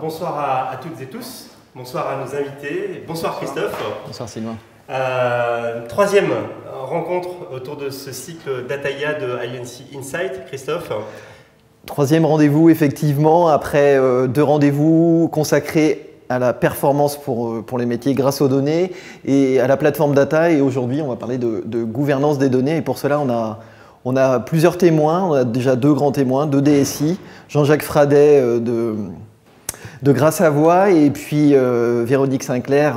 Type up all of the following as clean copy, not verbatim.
Bonsoir à toutes et tous, bonsoir à nos invités, bonsoir Christophe. Bonsoir Sylvain. Troisième rencontre autour de ce cycle Dataïa de INC Insight, Christophe. Troisième rendez-vous effectivement, après deux rendez-vous consacrés à la performance pour les métiers grâce aux données et à la plateforme data. Et aujourd'hui, on va parler de gouvernance des données. Et pour cela, on a plusieurs témoins. On a déjà deux grands témoins, deux DSI. Jean-Jacques Fradet de Gras Savoye et puis Véronique Sinclair,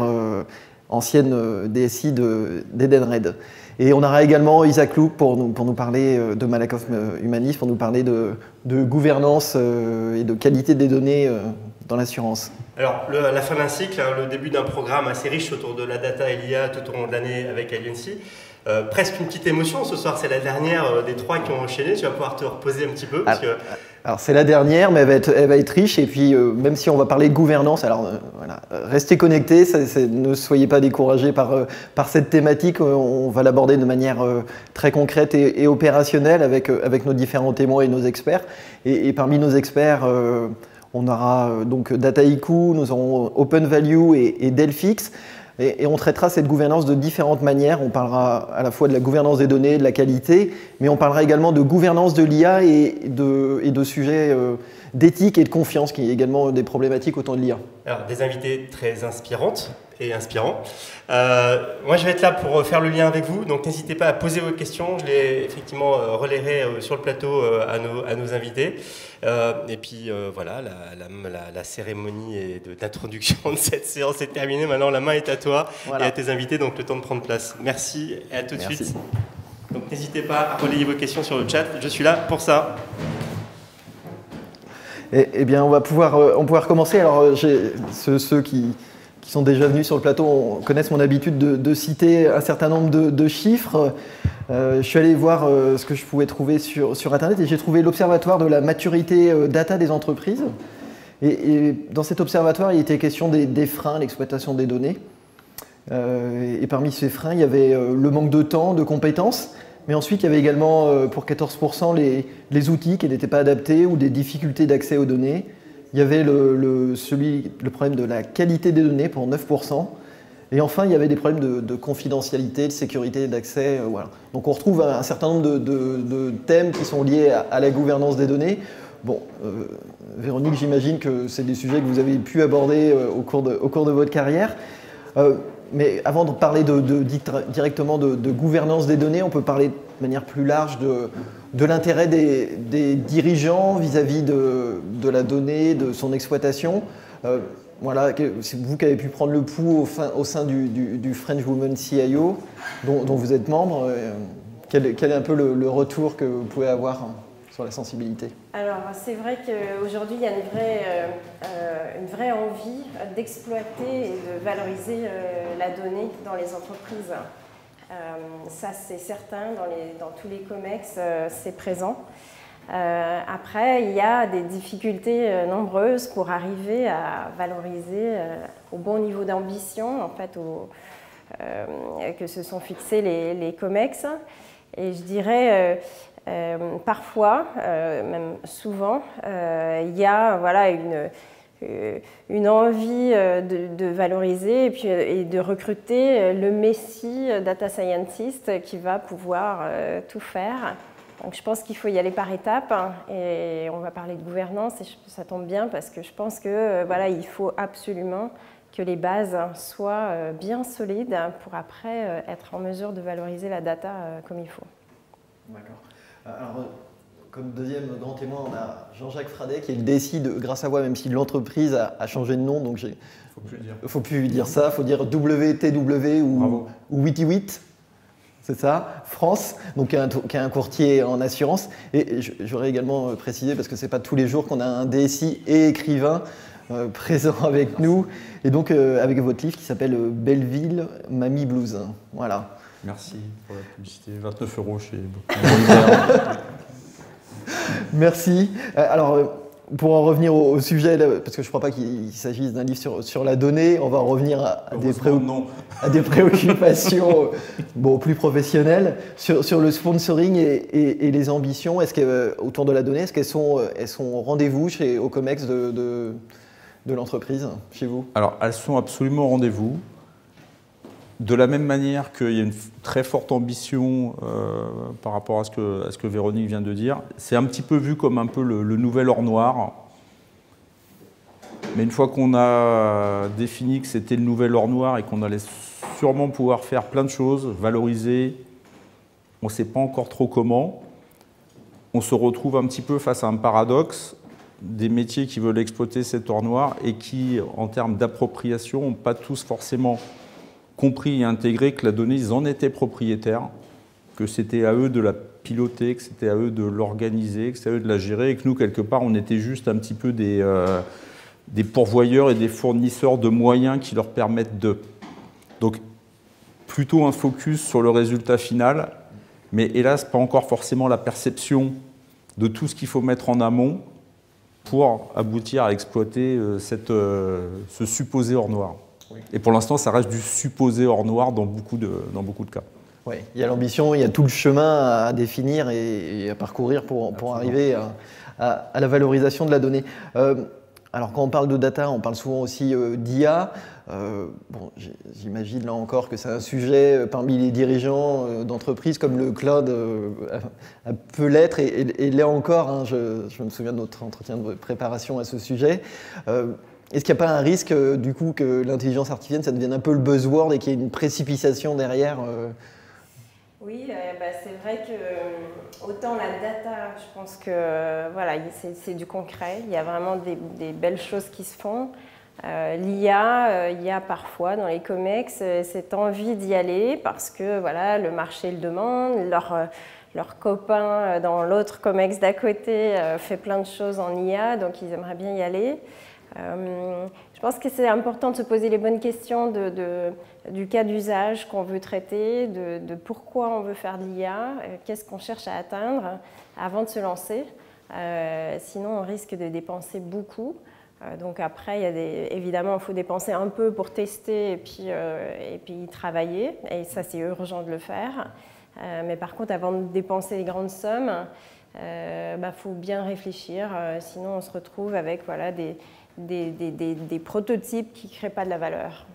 ancienne DSI d'Edenred. Et on aura également Isaac Loup pour nous parler de Malakoff Humanis, pour nous parler de gouvernance et de qualité des données dans l'assurance. Alors, la fin d'un cycle, le début d'un programme assez riche autour de la data et l'IA tout au long de l'année avec INC. Presque une petite émotion ce soir, c'est la dernière des trois qui ont enchaîné. Tu vas pouvoir te reposer un petit peu. Alors c'est la dernière, mais elle va être riche. Et puis même si on va parler de gouvernance, alors voilà, restez connectés, ne soyez pas découragés par cette thématique. On va l'aborder de manière très concrète et opérationnelle avec nos différents témoins et nos experts. Et parmi nos experts, on aura donc Dataiku, nous aurons Open Value et Delphix. Et on traitera cette gouvernance de différentes manières. On parlera à la fois de la gouvernance des données, de la qualité, mais on parlera également de gouvernance de l'IA et de sujets d'éthique et de confiance, qui est également des problématiques autour de l'IA. Alors, des invités très inspirantes et inspirants. Moi, je vais être là pour faire le lien avec vous, donc n'hésitez pas à poser vos questions. Je les effectivement relayerai sur le plateau à nos invités. Et puis voilà, la cérémonie d'introduction de cette séance est terminée. Maintenant, la main est à toi et à tes invités, donc le temps de prendre place. Merci et à tout de suite. Donc n'hésitez pas à relayer vos questions sur le chat, je suis là pour ça. Eh bien, on va pouvoir commencer. Alors, ceux qui sont déjà venus sur le plateau connaissent mon habitude de citer un certain nombre de chiffres. Je suis allé voir ce que je pouvais trouver sur Internet et j'ai trouvé l'Observatoire de la maturité data des entreprises. Et dans cet observatoire, il était question des freins à l'exploitation des données. Et parmi ces freins, il y avait le manque de temps, de compétences. Mais ensuite, il y avait également pour 14% les outils qui n'étaient pas adaptés ou des difficultés d'accès aux données. Il y avait le problème de la qualité des données pour 9%. Et enfin, il y avait des problèmes de confidentialité, de sécurité, d'accès. Voilà. Donc on retrouve un certain nombre de thèmes qui sont liés à la gouvernance des données. Bon, Véronique, j'imagine que c'est des sujets que vous avez pu aborder au cours de votre carrière. Mais avant de parler directement de gouvernance des données, on peut parler de manière plus large de l'intérêt des dirigeants vis-à-vis de la donnée, de son exploitation. Voilà, c'est vous qui avez pu prendre le pouls au sein du French Women CIO, dont vous êtes membre. Quel est un peu le retour que vous pouvez avoir sur la sensibilité? Alors, c'est vrai qu'aujourd'hui, il y a une vraie envie d'exploiter et de valoriser la donnée dans les entreprises. Ça, c'est certain, dans tous les COMEX, c'est présent. Après, il y a des difficultés nombreuses pour arriver à valoriser au bon niveau d'ambition, en fait, que se sont fixés les COMEX. Et je dirais, parfois, même souvent, il y a une envie de valoriser et de recruter le messie data scientist qui va pouvoir tout faire. Donc je pense qu'il faut y aller par étapes et on va parler de gouvernance et ça tombe bien parce que je pense que il faut absolument que les bases soient bien solides pour après être en mesure de valoriser la data comme il faut. D'accord. Alors, comme deuxième grand témoin, on a Jean-Jacques Fradet qui est le DSI de Gras Savoye, même si l'entreprise a changé de nom, donc faut plus dire ça, il faut dire WTW ou WITIWIT. C'est ça, France, donc qui est un courtier en assurance. Et j'aurais également précisé, parce que ce n'est pas tous les jours qu'on a un DSI et écrivain présent avec nous, et donc avec votre livre qui s'appelle Belleville, Mamie Blues. Voilà. Merci pour la publicité. 29 € chez Bourgogne. Merci. Alors, pour en revenir au sujet, parce que je ne crois pas qu'il s'agisse d'un livre sur la donnée, on va en revenir à des préoccupations plus professionnelles sur le sponsoring et les ambitions. Autour de la donnée, est-ce qu'elles sont au rendez-vous au COMEX de l'entreprise chez vous? Alors, elles sont absolument au rendez-vous. De la même manière qu'il y a une très forte ambition par rapport à ce que Véronique vient de dire, c'est un petit peu vu comme un peu le nouvel or noir. Mais une fois qu'on a défini que c'était le nouvel or noir et qu'on allait sûrement pouvoir faire plein de choses, valoriser, on ne sait pas encore trop comment, on se retrouve un petit peu face à un paradoxe des métiers qui veulent exploiter cet or noir et qui, en termes d'appropriation, n'ont pas tous forcément compris et intégré que la donnée, ils en étaient propriétaires, que c'était à eux de la piloter, que c'était à eux de l'organiser, que c'était à eux de la gérer, et que nous, quelque part, on était juste un petit peu des pourvoyeurs et des fournisseurs de moyens qui leur permettent de. Donc, plutôt un focus sur le résultat final, mais hélas, pas encore forcément la perception de tout ce qu'il faut mettre en amont pour aboutir à exploiter ce supposé or noir. Oui. Et pour l'instant, ça reste du supposé or noir dans beaucoup de cas. Oui, il y a l'ambition, il y a tout le chemin à définir et à parcourir pour arriver à la valorisation de la donnée. Alors quand on parle de data, on parle souvent aussi d'IA. Bon, j'imagine là encore que c'est un sujet parmi les dirigeants d'entreprises comme le cloud peut l'être et l'est encore. Hein, je me souviens de notre entretien de préparation à ce sujet. Est-ce qu'il n'y a pas un risque du coup que l'intelligence artificielle, ça devienne un peu le buzzword et qu'il y ait une précipitation derrière Oui, c'est vrai que autant la data, je pense que voilà, c'est du concret. Il y a vraiment des belles choses qui se font. L'IA, il y a parfois dans les COMEX cette envie d'y aller parce que voilà, le marché le demande, leur copain dans l'autre COMEX d'à côté fait plein de choses en IA, donc ils aimeraient bien y aller. Je pense que c'est important de se poser les bonnes questions du cas d'usage qu'on veut traiter, de pourquoi on veut faire de l'IA, qu'est-ce qu'on cherche à atteindre avant de se lancer. Sinon, on risque de dépenser beaucoup. Donc après, évidemment, il faut dépenser un peu pour tester et puis y travailler. Et ça, c'est urgent de le faire. Mais par contre, avant de dépenser les grandes sommes, faut bien réfléchir. Sinon, on se retrouve avec voilà, des prototypes qui ne créent pas de la valeur.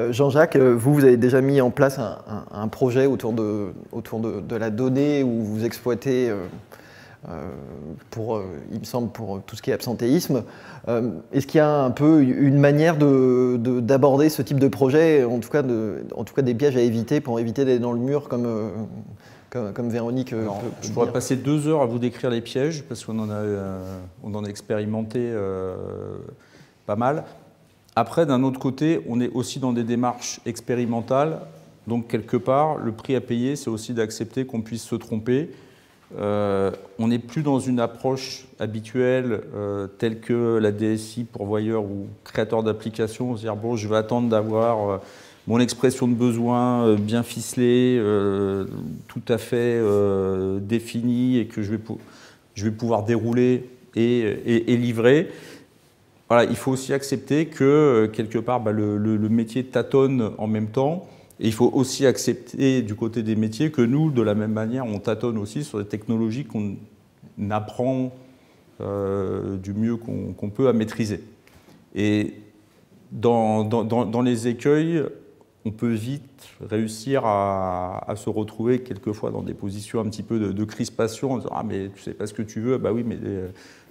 Jean-Jacques, vous avez déjà mis en place un projet autour de la donnée où vous exploitez, il me semble, pour tout ce qui est absentéisme. Est-ce qu'il y a un peu une manière d'aborder ce type de projet, en tout cas des pièges à éviter pour éviter d'aller dans le mur comme Véronique je pourrais passer 2 heures à vous décrire les pièges, parce qu'on en a expérimenté pas mal. Après, d'un autre côté, on est aussi dans des démarches expérimentales. Donc, quelque part, le prix à payer, c'est aussi d'accepter qu'on puisse se tromper. On n'est plus dans une approche habituelle telle que la DSI, pourvoyeur ou créateur d'applications. C'est-à-dire, bon, je vais attendre d'avoir mon expression de besoin bien ficelée, tout à fait définie et que je vais pouvoir dérouler et livrer. Voilà, il faut aussi accepter que quelque part le métier tâtonne en même temps. Et il faut aussi accepter du côté des métiers que nous, de la même manière, on tâtonne aussi sur des technologies qu'on apprend du mieux qu'on peut à maîtriser. Et dans les écueils, on peut vite réussir à se retrouver quelquefois dans des positions un petit peu de crispation en disant « Ah, mais tu sais pas ce que tu veux, bah oui, mais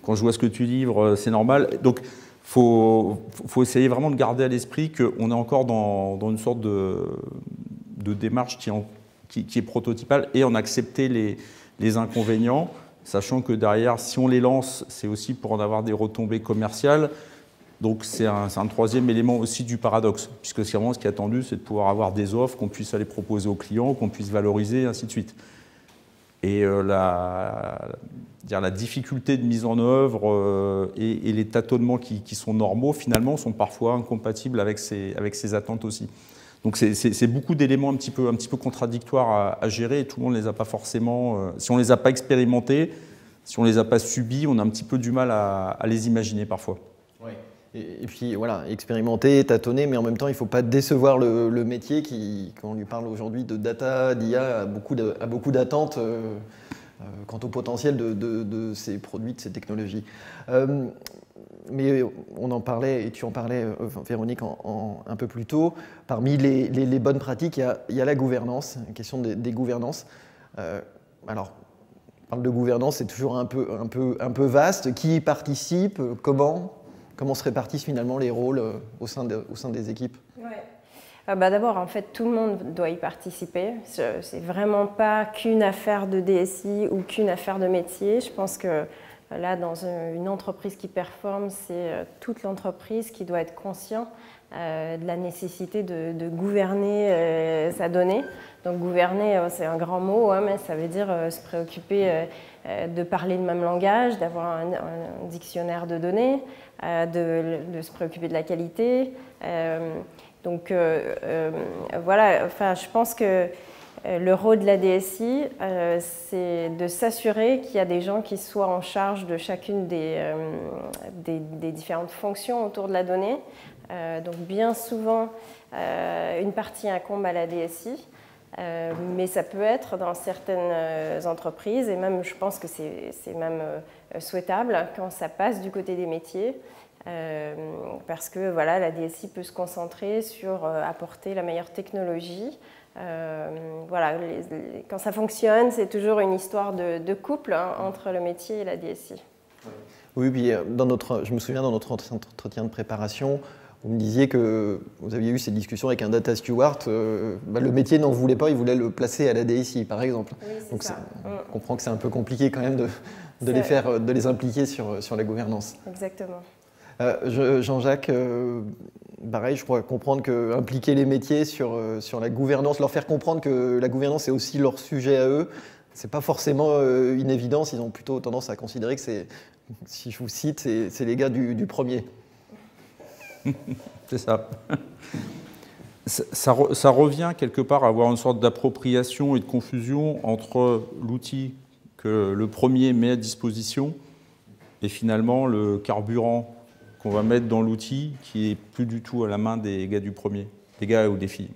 quand je vois ce que tu livres, c'est normal. » Donc, faut essayer vraiment de garder à l'esprit qu'on est encore dans une sorte de démarche qui est prototypale et en accepter les inconvénients, sachant que derrière, si on les lance, c'est aussi pour en avoir des retombées commerciales. Donc c'est un troisième élément aussi du paradoxe, puisque c'est vraiment ce qui est attendu, c'est de pouvoir avoir des offres, qu'on puisse aller proposer aux clients, qu'on puisse valoriser, et ainsi de suite. Et la difficulté de mise en œuvre et les tâtonnements qui sont normaux, finalement, sont parfois incompatibles avec ces attentes aussi. Donc c'est beaucoup d'éléments un petit peu contradictoires à gérer, et tout le monde ne les a pas forcément... si on ne les a pas expérimentés, si on ne les a pas subis, on a un petit peu du mal à les imaginer parfois. Oui. Et puis voilà, expérimenter, tâtonner, mais en même temps, il ne faut pas décevoir le métier qui, quand on lui parle aujourd'hui de data, d'IA, a beaucoup d'attentes quant au potentiel de ces produits, de ces technologies. Mais on en parlait, et tu en parlais, Véronique, un peu plus tôt. Parmi les bonnes pratiques, il y a la gouvernance, la question des gouvernances. Alors, on parle de gouvernance, c'est toujours un peu vaste. Qui y participe? Comment se répartissent finalement les rôles au sein des équipes? Ouais. D'abord, en fait, tout le monde doit y participer. C'est vraiment pas qu'une affaire de DSI ou qu'une affaire de métier. Je pense que là, dans une entreprise qui performe, c'est toute l'entreprise qui doit être conscient de la nécessité de gouverner sa donnée. Donc gouverner, c'est un grand mot, hein, mais ça veut dire se préoccuper de parler le même langage, d'avoir un dictionnaire de données, de se préoccuper de la qualité. Donc voilà, enfin, je pense que le rôle de la DSI, c'est de s'assurer qu'il y a des gens qui soient en charge de chacune des différentes fonctions autour de la donnée. Donc bien souvent, une partie incombe à la DSI, mais ça peut être dans certaines entreprises, et même je pense que c'est même souhaitable quand ça passe du côté des métiers, parce que voilà, la DSI peut se concentrer sur apporter la meilleure technologie. Voilà, quand ça fonctionne, c'est toujours une histoire de couple entre le métier et la DSI. Oui, puis je me souviens dans notre entretien de préparation, vous me disiez que vous aviez eu ces discussions avec un data steward. Le métier n'en voulait pas, il voulait le placer à la DSI, par exemple. Oui, donc ça. On comprend que c'est un peu compliqué quand même de les impliquer sur la gouvernance. Exactement. Jean-Jacques, pareil, je crois comprendre qu'impliquer les métiers sur la gouvernance, leur faire comprendre que la gouvernance est aussi leur sujet à eux, c'est pas forcément une évidence. Ils ont plutôt tendance à considérer que c'est, si je vous cite, c'est les gars du premier. C'est ça. Ça revient quelque part à avoir une sorte d'appropriation et de confusion entre l'outil que le premier met à disposition et finalement le carburant qu'on va mettre dans l'outil qui est plus du tout à la main des gars du premier, des gars ou des filles.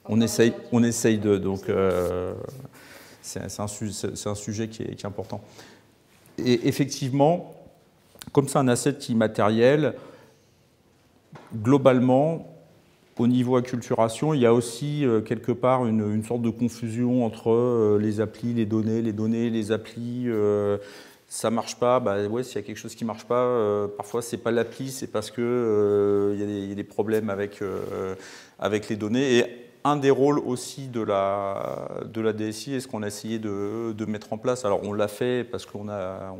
On essaye de, donc c'est un sujet qui est important. Et effectivement, comme c'est un asset immatériel, globalement, au niveau acculturation, il y a aussi quelque part une sorte de confusion entre les applis, les données, les applis. Ça marche pas, ouais, s'il y a quelque chose qui marche pas, parfois c'est pas l'appli, c'est parce que y a des problèmes avec les données. Et un des rôles aussi de la DSI est ce qu'on a essayé de mettre en place. Alors on l'a fait parce qu'on a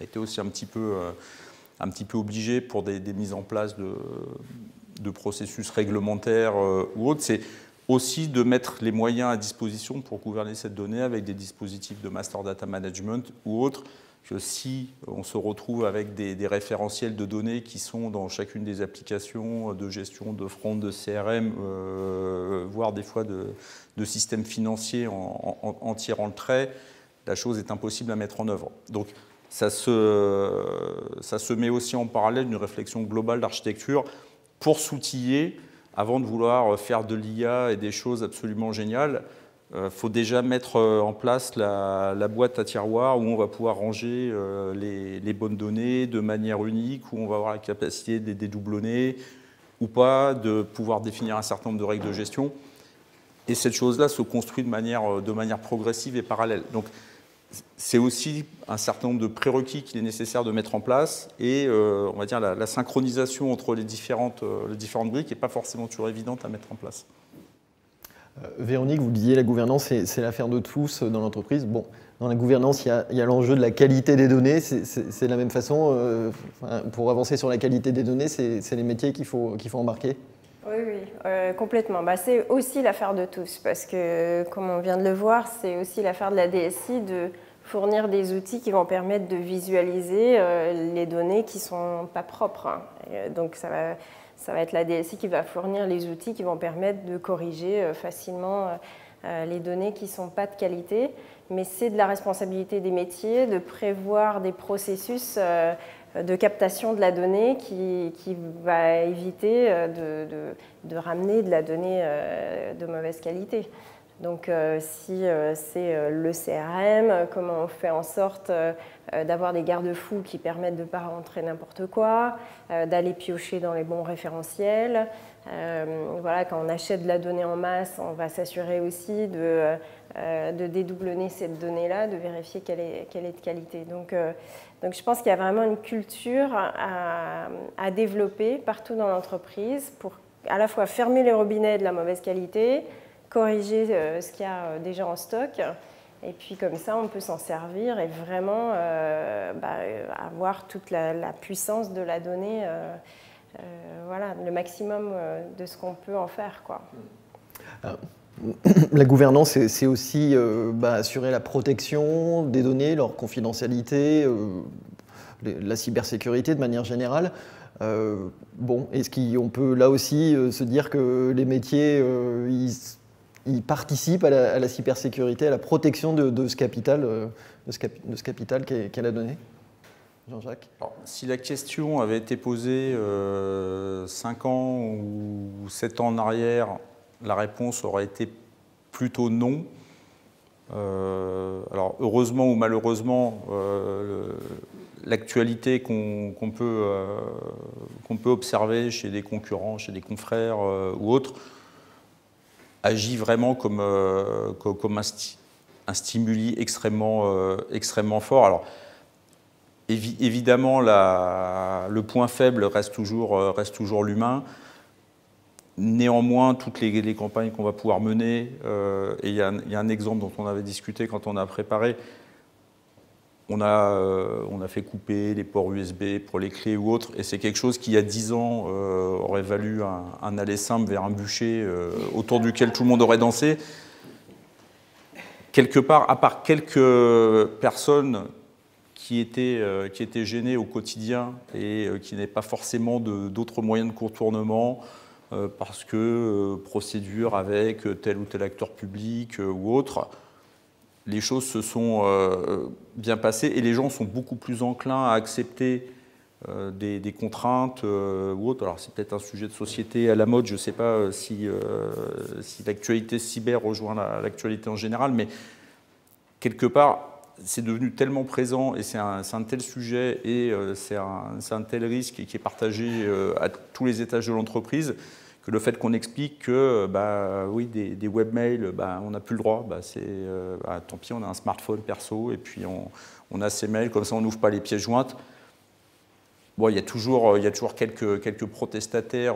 été aussi un petit peu obligé pour des mises en place de processus réglementaires ou autres. C'est aussi de mettre les moyens à disposition pour gouverner cette donnée avec des dispositifs de master data management ou autres, que si on se retrouve avec des référentiels de données qui sont dans chacune des applications de gestion de front, de CRM, voire des fois de systèmes financiers en tirant le trait, la chose est impossible à mettre en œuvre. Donc ça se met aussi en parallèle d'une réflexion globale d'architecture pour s'outiller. Avant de vouloir faire de l'IA et des choses absolument géniales, il faut déjà mettre en place la boîte à tiroirs où on va pouvoir ranger les bonnes données de manière unique, où on va avoir la capacité de les dédoublonner ou pas, de pouvoir définir un certain nombre de règles de gestion. Et cette chose-là se construit de manière progressive et parallèle. Donc, c'est aussi un certain nombre de prérequis qu'il est nécessaire de mettre en place et on va dire la synchronisation entre les différentes briques n'est pas forcément toujours évidente à mettre en place. Véronique, vous disiez la gouvernance, c'est l'affaire de tous dans l'entreprise. Bon, dans la gouvernance, il y a l'enjeu de la qualité des données. C'est de la même façon, pour avancer sur la qualité des données, c'est les métiers qu'il faut embarquer. Oui, complètement. C'est aussi l'affaire de tous, parce que, comme on vient de le voir, c'est aussi l'affaire de la DSI de fournir des outils qui vont permettre de visualiser les données qui ne sont pas propres. Donc, ça va être la DSI qui va fournir les outils qui vont permettre de corriger facilement les données qui ne sont pas de qualité. Mais c'est de la responsabilité des métiers de prévoir des processus de captation de la donnée qui va éviter de ramener de la donnée de mauvaise qualité. Donc si c'est le CRM, comment on fait en sorte d'avoir des garde-fous qui permettent de ne pas rentrer n'importe quoi, d'aller piocher dans les bons référentiels. Voilà, quand on achète de la donnée en masse, on va s'assurer aussi de dédoublonner cette donnée-là, de vérifier qu'elle est de qualité. Donc je pense qu'il y a vraiment une culture à développer partout dans l'entreprise pour à la fois fermer les robinets de la mauvaise qualité, corriger ce qu'il y a déjà en stock, et puis comme ça on peut s'en servir et vraiment avoir toute la puissance de la donnée, voilà, le maximum de ce qu'on peut en faire, quoi. La gouvernance, c'est aussi assurer la protection des données, leur confidentialité, la cybersécurité de manière générale. Bon, est-ce qu'on peut là aussi se dire que les métiers ils participent à la cybersécurité, à la protection de ce capital, qu'est la donnée? Jean-Jacques? Si la question avait été posée 5 ans ou 7 ans en arrière, la réponse aurait été plutôt non. Alors heureusement ou malheureusement, l'actualité qu'on peut observer chez des concurrents, chez des confrères ou autres, agit vraiment comme un stimuli extrêmement fort. Alors, évidemment, le point faible reste toujours l'humain. Néanmoins, toutes les campagnes qu'on va pouvoir mener, et il y a un exemple dont on avait discuté quand on a préparé, on a fait couper les ports USB pour les clés ou autres, et c'est quelque chose qui, il y a 10 ans, aurait valu un aller simple vers un bûcher autour duquel tout le monde aurait dansé. Quelque part, à part quelques personnes qui étaient gênées au quotidien et qui n'avaient pas forcément d'autres moyens de contournement, parce que procédure avec tel ou tel acteur public ou autre, les choses se sont bien passées et les gens sont beaucoup plus enclins à accepter des contraintes ou autres. Alors c'est peut-être un sujet de société à la mode, je ne sais pas si l'actualité cyber rejoint l'actualité en général, mais quelque part, c'est devenu tellement présent et c'est un tel sujet et c'est un tel risque qui est partagé à tous les étages de l'entreprise que le fait qu'on explique que oui, des webmails, on n'a plus le droit, tant pis, on a un smartphone perso et puis on a ces mails, comme ça on n'ouvre pas les pièces jointes. Bon, il y a toujours quelques protestataires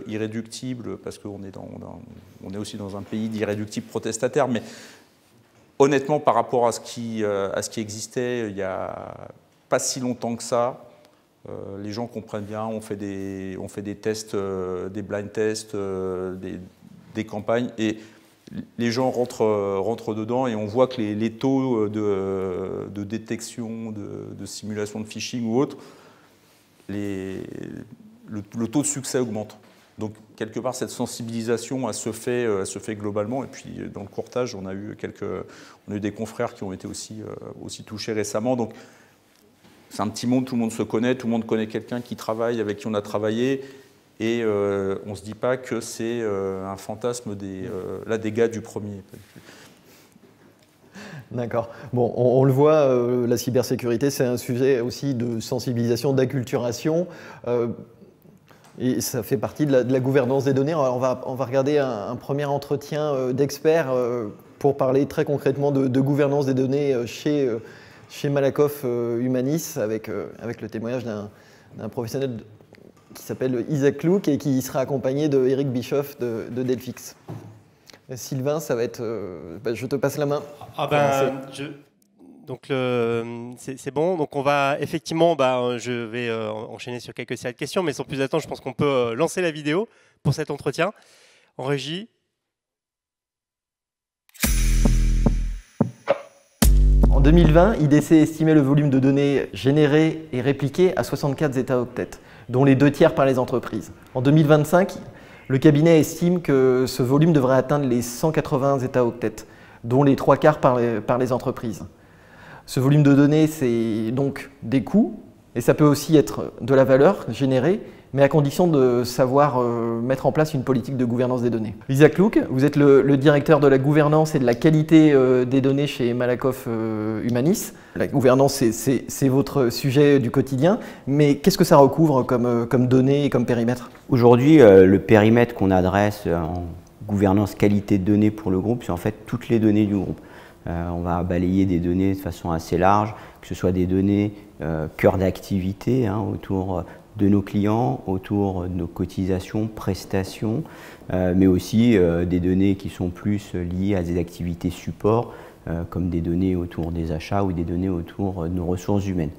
irréductibles, parce qu'on est aussi dans un pays d'irréductibles protestataires, mais honnêtement, par rapport à ce qui existait il n'y a pas si longtemps que ça, les gens comprennent bien, on fait des tests, des blind tests, des campagnes, et les gens rentrent dedans et on voit que les taux de détection, de simulation de phishing ou autre, le taux de succès augmente. Donc, quelque part, cette sensibilisation, elle se fait globalement. Et puis, dans le courtage, on a eu des confrères qui ont été aussi touchés récemment. Donc, c'est un petit monde, tout le monde se connaît, tout le monde connaît quelqu'un qui travaille, avec qui on a travaillé. Et on ne se dit pas que c'est un fantasme des gars du premier. D'accord. Bon, on le voit, la cybersécurité, c'est un sujet aussi de sensibilisation, d'acculturation. Et ça fait partie de la gouvernance des données. Alors on va regarder un premier entretien d'experts pour parler très concrètement de gouvernance des données chez Malakoff Humanis, avec le témoignage d'un professionnel qui s'appelle Isaac Louk et qui sera accompagné de Eric Bischoff de Delphix. Sylvain, ça va être... je te passe la main. Donc c'est bon. Donc on va effectivement, je vais enchaîner sur quelques séries de questions, mais sans plus attendre, je pense qu'on peut lancer la vidéo pour cet entretien. En régie. En 2020, IDC estimait le volume de données générées et répliquées à 64 zeta-octets, dont les 2/3 par les entreprises. En 2025, le cabinet estime que ce volume devrait atteindre les 180 zeta-octets, dont les 3/4 par les entreprises. Ce volume de données, c'est donc des coûts, Et ça peut aussi être de la valeur générée, mais à condition de savoir mettre en place une politique de gouvernance des données. Lisa Klook, vous êtes le directeur de la gouvernance et de la qualité des données chez Malakoff Humanis. La gouvernance, c'est votre sujet du quotidien, mais qu'est-ce que ça recouvre comme données et comme périmètre? Aujourd'hui, le périmètre qu'on adresse en gouvernance qualité de données pour le groupe, c'est en fait toutes les données du groupe. On va balayer des données de façon assez large, que ce soit des données cœur d'activité autour de nos clients, autour de nos cotisations, prestations, mais aussi des données qui sont plus liées à des activités support, comme des données autour des achats ou des données autour de nos ressources humaines.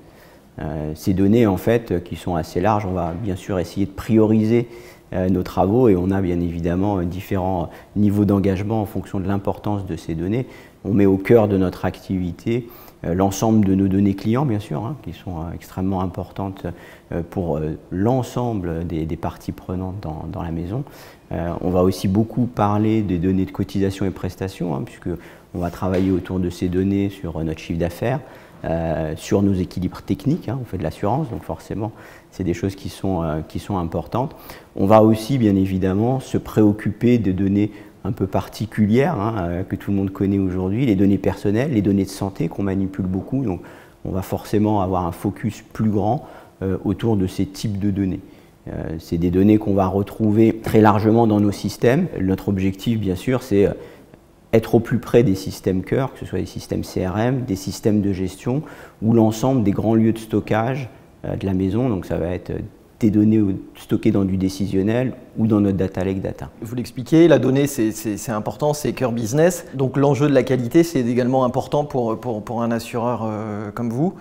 Ces données, en fait, qui sont assez larges, on va bien sûr essayer de prioriser nos travaux et on a bien évidemment différents niveaux d'engagement en fonction de l'importance de ces données. On met au cœur de notre activité l'ensemble de nos données clients, bien sûr, qui sont extrêmement importantes pour l'ensemble des parties prenantes dans la maison. On va aussi beaucoup parler des données de cotisation et prestations, puisqu'on va travailler autour de ces données sur notre chiffre d'affaires, sur nos équilibres techniques. On fait de l'assurance, donc forcément, c'est des choses qui sont importantes. On va aussi, bien évidemment, se préoccuper des données un peu particulières que tout le monde connaît aujourd'hui, les données personnelles, les données de santé qu'on manipule beaucoup. Donc, on va forcément avoir un focus plus grand autour de ces types de données. C'est des données qu'on va retrouver très largement dans nos systèmes. Notre objectif, bien sûr, c'est être au plus près des systèmes cœur, que ce soit des systèmes CRM, des systèmes de gestion ou l'ensemble des grands lieux de stockage de la maison. Donc, ça va être des données stockées dans du décisionnel ou dans notre data lake data. Vous l'expliquez, la donnée c'est important, c'est cœur business. Donc l'enjeu de la qualité c'est également important pour un assureur comme vous.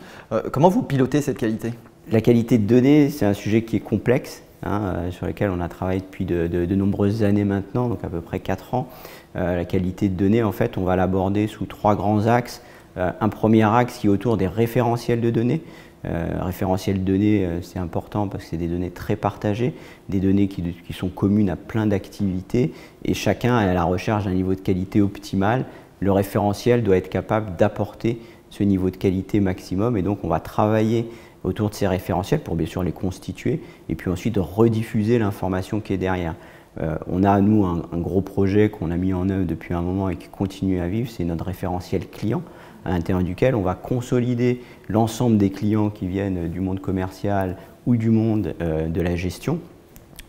Comment vous pilotez cette qualité? La qualité de données, c'est un sujet qui est complexe, sur lequel on a travaillé depuis de nombreuses années maintenant, donc à peu près 4 ans. La qualité de données, en fait, on va l'aborder sous 3 grands axes. Un premier axe qui est autour des référentiels de données. Référentiels de données, c'est important parce que c'est des données très partagées, des données qui sont communes à plein d'activités et chacun est à la recherche d'un niveau de qualité optimal. Le référentiel doit être capable d'apporter ce niveau de qualité maximum et donc on va travailler autour de ces référentiels pour bien sûr les constituer et puis ensuite rediffuser l'information qui est derrière. On a, nous, un gros projet qu'on a mis en œuvre depuis un moment et qui continue à vivre, c'est notre référentiel client, à l'intérieur duquel on va consolider l'ensemble des clients qui viennent du monde commercial ou du monde de la gestion,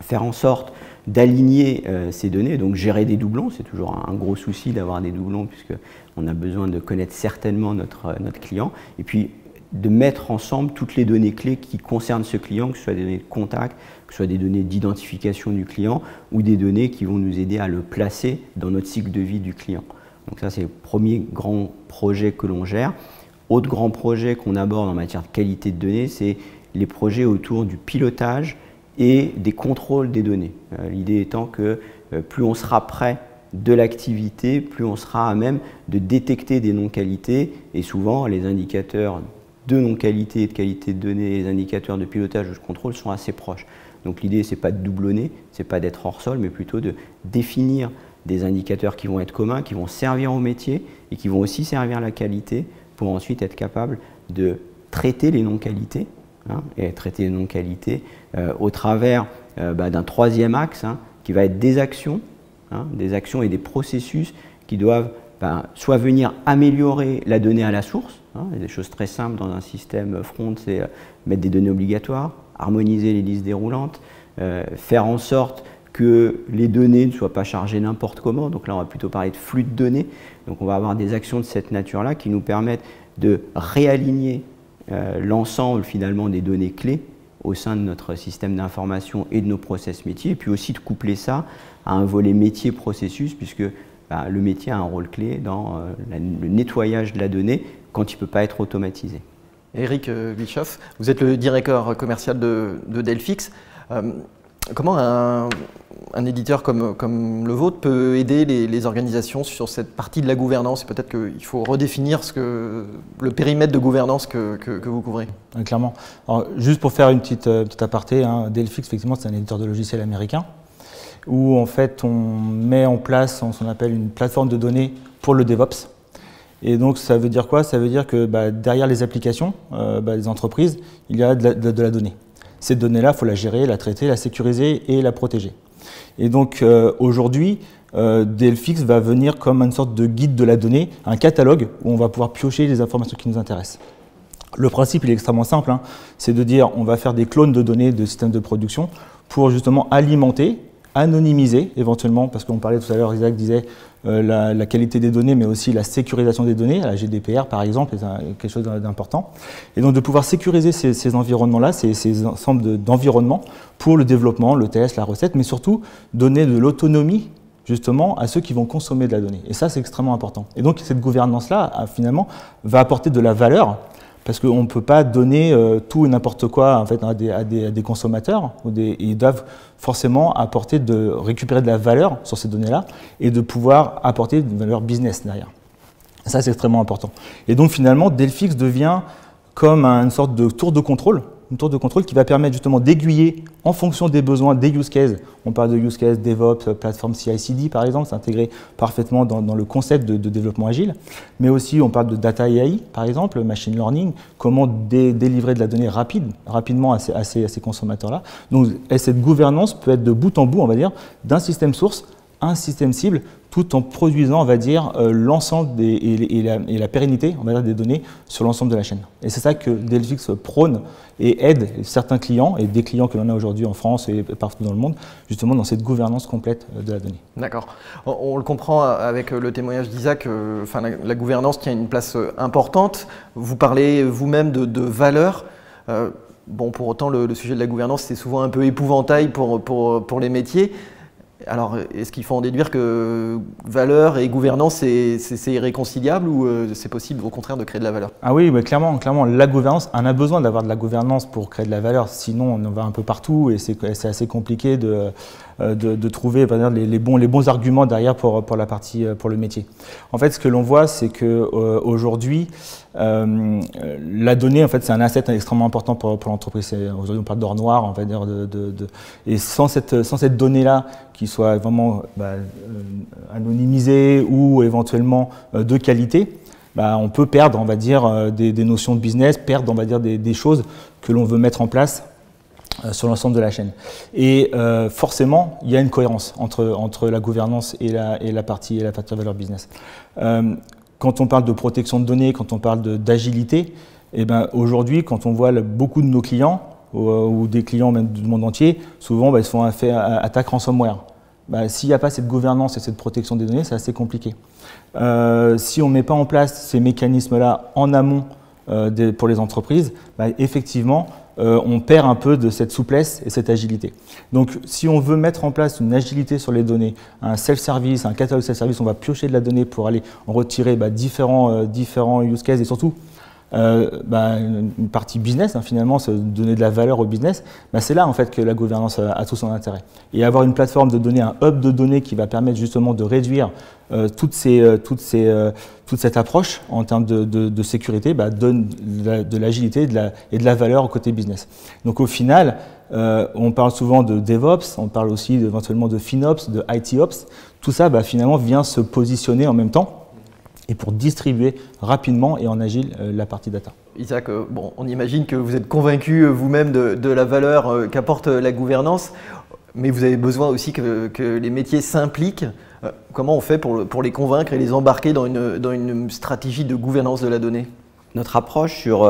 faire en sorte d'aligner ces données, donc gérer des doublons, c'est toujours un gros souci d'avoir des doublons puisqu'on a besoin de connaître certainement notre client, et puis de mettre ensemble toutes les données clés qui concernent ce client, que ce soit des données de contact, que ce soit des données d'identification du client ou des données qui vont nous aider à le placer dans notre cycle de vie du client. Donc ça, c'est le premier grand projet que l'on gère. Autre grand projet qu'on aborde en matière de qualité de données, c'est les projets autour du pilotage et des contrôles des données. L'idée étant que plus on sera près de l'activité, plus on sera à même de détecter des non-qualités et souvent les indicateurs de non-qualité et de qualité de données et les indicateurs de pilotage ou de contrôle sont assez proches. Donc l'idée, ce n'est pas de doublonner, ce n'est pas d'être hors sol, mais plutôt de définir des indicateurs qui vont être communs, qui vont servir au métier et qui vont aussi servir à la qualité pour ensuite être capable de traiter les non-qualités et traiter les non-qualités au travers d'un troisième axe qui va être des actions et des processus qui doivent soit venir améliorer la donnée à la source, il y a des choses très simples dans un système front, c'est mettre des données obligatoires, harmoniser les listes déroulantes, faire en sorte que les données ne soient pas chargées n'importe comment. Donc là, on va plutôt parler de flux de données. Donc on va avoir des actions de cette nature-là qui nous permettent de réaligner l'ensemble finalement des données clés au sein de notre système d'information et de nos process métiers, et puis aussi de coupler ça à un volet métier-processus, puisque le métier a un rôle clé dans le nettoyage de la donnée quand il ne peut pas être automatisé. Eric Bischoff, vous êtes le directeur commercial de Delphix. Comment un éditeur comme le vôtre peut aider les organisations sur cette partie de la gouvernance? Peut-être qu'il faut redéfinir le périmètre de gouvernance que vous couvrez. Clairement. Alors, juste pour faire une petite aparté, Delphix, effectivement, c'est un éditeur de logiciels américain où en fait on met en place ce qu'on appelle une plateforme de données pour le DevOps. Et donc ça veut dire quoi? Ça veut dire que derrière les applications des entreprises, il y a de la donnée. Cette donnée-là, il faut la gérer, la traiter, la sécuriser et la protéger. Et donc aujourd'hui, DLFX va venir comme une sorte de guide de la donnée, un catalogue où on va pouvoir piocher les informations qui nous intéressent. Le principe, il est extrêmement simple, hein, c'est de dire on va faire des clones de données de systèmes de production pour justement alimenter, anonymiser éventuellement, parce qu'on parlait tout à l'heure, Isaac disait la qualité des données, mais aussi la sécurisation des données, la GDPR par exemple, c'est quelque chose d'important. Et donc de pouvoir sécuriser ces environnements-là, ces ensembles d'environnements pour le développement, le test, la recette, mais surtout donner de l'autonomie justement à ceux qui vont consommer de la donnée. Et ça, c'est extrêmement important. Et donc cette gouvernance-là, finalement, va apporter de la valeur, parce qu'on ne peut pas donner tout et n'importe quoi en fait, à des consommateurs. Ils doivent forcément récupérer de la valeur sur ces données-là et de pouvoir apporter une valeur business derrière. Ça, c'est extrêmement important. Et donc finalement, DLFX devient comme une sorte de tour de contrôle, qui va permettre justement d'aiguiller en fonction des besoins des use cases. On parle de use case DevOps, plateforme CI/CD par exemple, c'est intégré parfaitement dans le concept de développement agile. Mais aussi on parle de data AI par exemple, machine learning, comment délivrer de la donnée rapidement à ces consommateurs-là. Donc cette gouvernance peut être de bout en bout, on va dire, d'un système source à un système cible, tout en produisant, on va dire, l'ensemble et la pérennité, on va dire, des données sur l'ensemble de la chaîne. Et c'est ça que DLFX prône et aide certains clients, et des clients que l'on a aujourd'hui en France et partout dans le monde, justement dans cette gouvernance complète de la donnée. D'accord. On le comprend avec le témoignage d'Isaac, la gouvernance tient une place importante. Vous parlez vous-même de valeur. Bon, pour autant, le sujet de la gouvernance, c'est souvent un peu épouvantail pour les métiers. Alors, est-ce qu'il faut en déduire que valeur et gouvernance, c'est irréconciliable ou c'est possible au contraire de créer de la valeur? Ah oui, mais clairement, la gouvernance, on a besoin d'avoir de la gouvernance pour créer de la valeur, sinon on en va un peu partout et c'est assez compliqué de trouver les bons arguments derrière pour le métier. En fait, ce que l'on voit, c'est qu'aujourd'hui, la donnée, en fait, c'est un asset extrêmement important pour l'entreprise. Aujourd'hui, on parle d'or noir, on va dire, et sans cette donnée-là, qui soit vraiment anonymisée ou éventuellement de qualité, on peut perdre, on va dire, des notions de business, perdre, on va dire, des choses que l'on veut mettre en place sur l'ensemble de la chaîne. Et forcément, il y a une cohérence entre la gouvernance et la partie valeur business. Quand on parle de protection de données, quand on parle d'agilité, aujourd'hui, quand on voit beaucoup de nos clients, ou des clients même du monde entier, souvent ils se font attaque ransomware. S'il n'y a pas cette gouvernance et cette protection des données, c'est assez compliqué. Si on ne met pas en place ces mécanismes-là en amont pour les entreprises, effectivement, on perd un peu de cette souplesse et cette agilité. Donc, si on veut mettre en place une agilité sur les données, un self-service, un catalogue self-service, on va piocher de la donnée pour aller en retirer différents use cases et surtout une partie business, finalement, se donner de la valeur au business, c'est là en fait que la gouvernance a tout son intérêt. Et avoir une plateforme de données, un hub de données qui va permettre justement de réduire toute cette approche en termes de sécurité, donne de l'agilité et de la valeur au côté business. Donc au final, on parle souvent de DevOps, on parle aussi éventuellement de FinOps, de ITOps. Tout ça finalement vient se positionner en même temps et pour distribuer rapidement et en agile la partie data. Isaac, on imagine que vous êtes convaincu vous-même de la valeur qu'apporte la gouvernance, mais vous avez besoin aussi que les métiers s'impliquent. Comment on fait pour les convaincre et les embarquer dans une stratégie de gouvernance de la donnée? Notre approche sur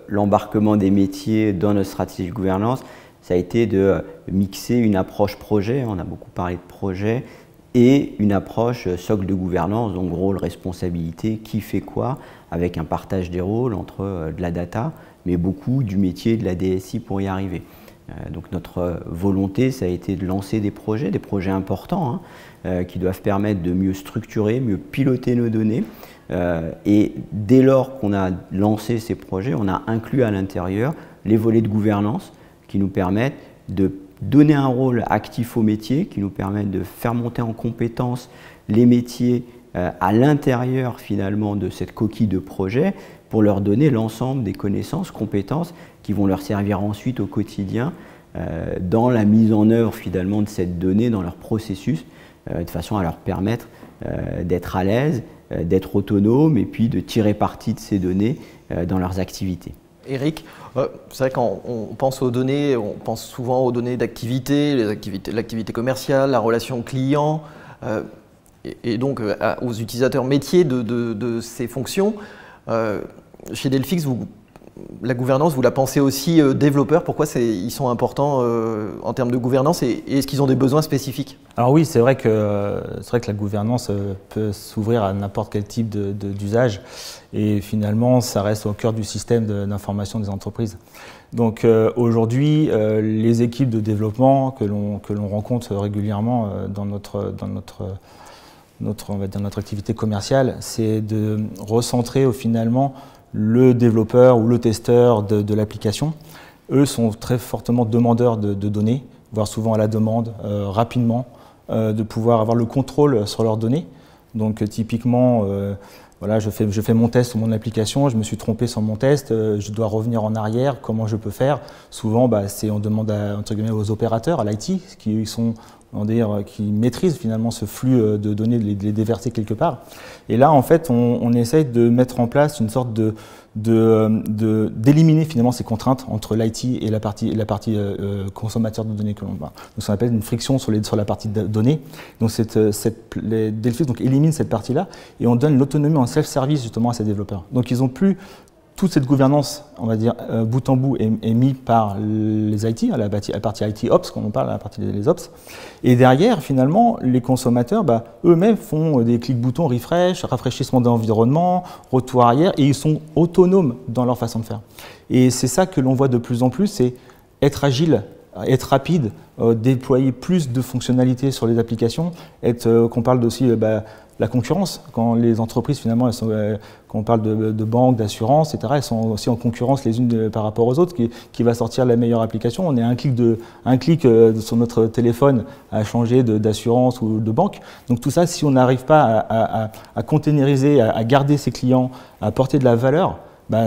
l'embarquement des métiers dans notre stratégie de gouvernance, ça a été de mixer une approche projet, on a beaucoup parlé de projet, et une approche socle de gouvernance, donc rôle, responsabilité, qui fait quoi, avec un partage des rôles entre de la data, mais beaucoup du métier de la DSI pour y arriver. Donc notre volonté, ça a été de lancer des projets importants, qui doivent permettre de mieux structurer, mieux piloter nos données. Et dès lors qu'on a lancé ces projets, on a inclus à l'intérieur les volets de gouvernance qui nous permettent de donner un rôle actif aux métiers, qui nous permettent de faire monter en compétence les métiers à l'intérieur finalement de cette coquille de projet pour leur donner l'ensemble des connaissances, compétences qui vont leur servir ensuite au quotidien dans la mise en œuvre finalement de cette donnée dans leur processus de façon à leur permettre d'être à l'aise d'être autonomes et puis de tirer parti de ces données dans leurs activités. Eric, c'est vrai quand on pense aux données, on pense souvent aux données d'activité, l'activité commerciale, la relation client, et donc aux utilisateurs métiers de ces fonctions. Chez Delphix, la gouvernance, vous la pensez aussi développeurs. Pourquoi ils sont importants en termes de gouvernance et est-ce qu'ils ont des besoins spécifiques? Alors oui, c'est vrai que la gouvernance peut s'ouvrir à n'importe quel type d'usage et finalement, ça reste au cœur du système d'information des entreprises. Donc aujourd'hui, les équipes de développement que l'on rencontre régulièrement dans notre activité commerciale, c'est de recentrer finalement le développeur ou le testeur de l'application. Eux sont très fortement demandeurs de données, voire souvent à la demande, rapidement, de pouvoir avoir le contrôle sur leurs données. Donc typiquement, voilà, je fais mon test sur mon application, je me suis trompé sur mon test, je dois revenir en arrière, comment je peux faire? Souvent, on demande entre guillemets, aux opérateurs, à l'IT, qui maîtrisent finalement ce flux de données, de les déverser quelque part. Et là, en fait, on essaye de mettre en place une sorte d'éliminer finalement ces contraintes entre l'IT et la partie consommateur de données que l'on va. Donc, ça appelle une friction sur la partie de données. Donc, Delphix élimine cette partie-là et on donne l'autonomie en self-service justement à ces développeurs. Donc, ils n'ont plus toute cette gouvernance, on va dire, bout en bout est mise par les IT, la partie IT Ops, quand on parle, la partie des Ops. Et derrière, finalement, les consommateurs, eux-mêmes font des clics boutons refresh, rafraîchissement d'environnement, retour arrière, et ils sont autonomes dans leur façon de faire. Et c'est ça que l'on voit de plus en plus, c'est être agile, être rapide, déployer plus de fonctionnalités sur les applications, qu'on parle aussi la concurrence, quand les entreprises finalement, quand on parle de banques, d'assurances, etc., elles sont aussi en concurrence les unes par rapport aux autres, qui va sortir la meilleure application. On est à un clic sur notre téléphone à changer d'assurance ou de banque. Donc tout ça, si on n'arrive pas à containeriser, à garder ses clients, à apporter de la valeur,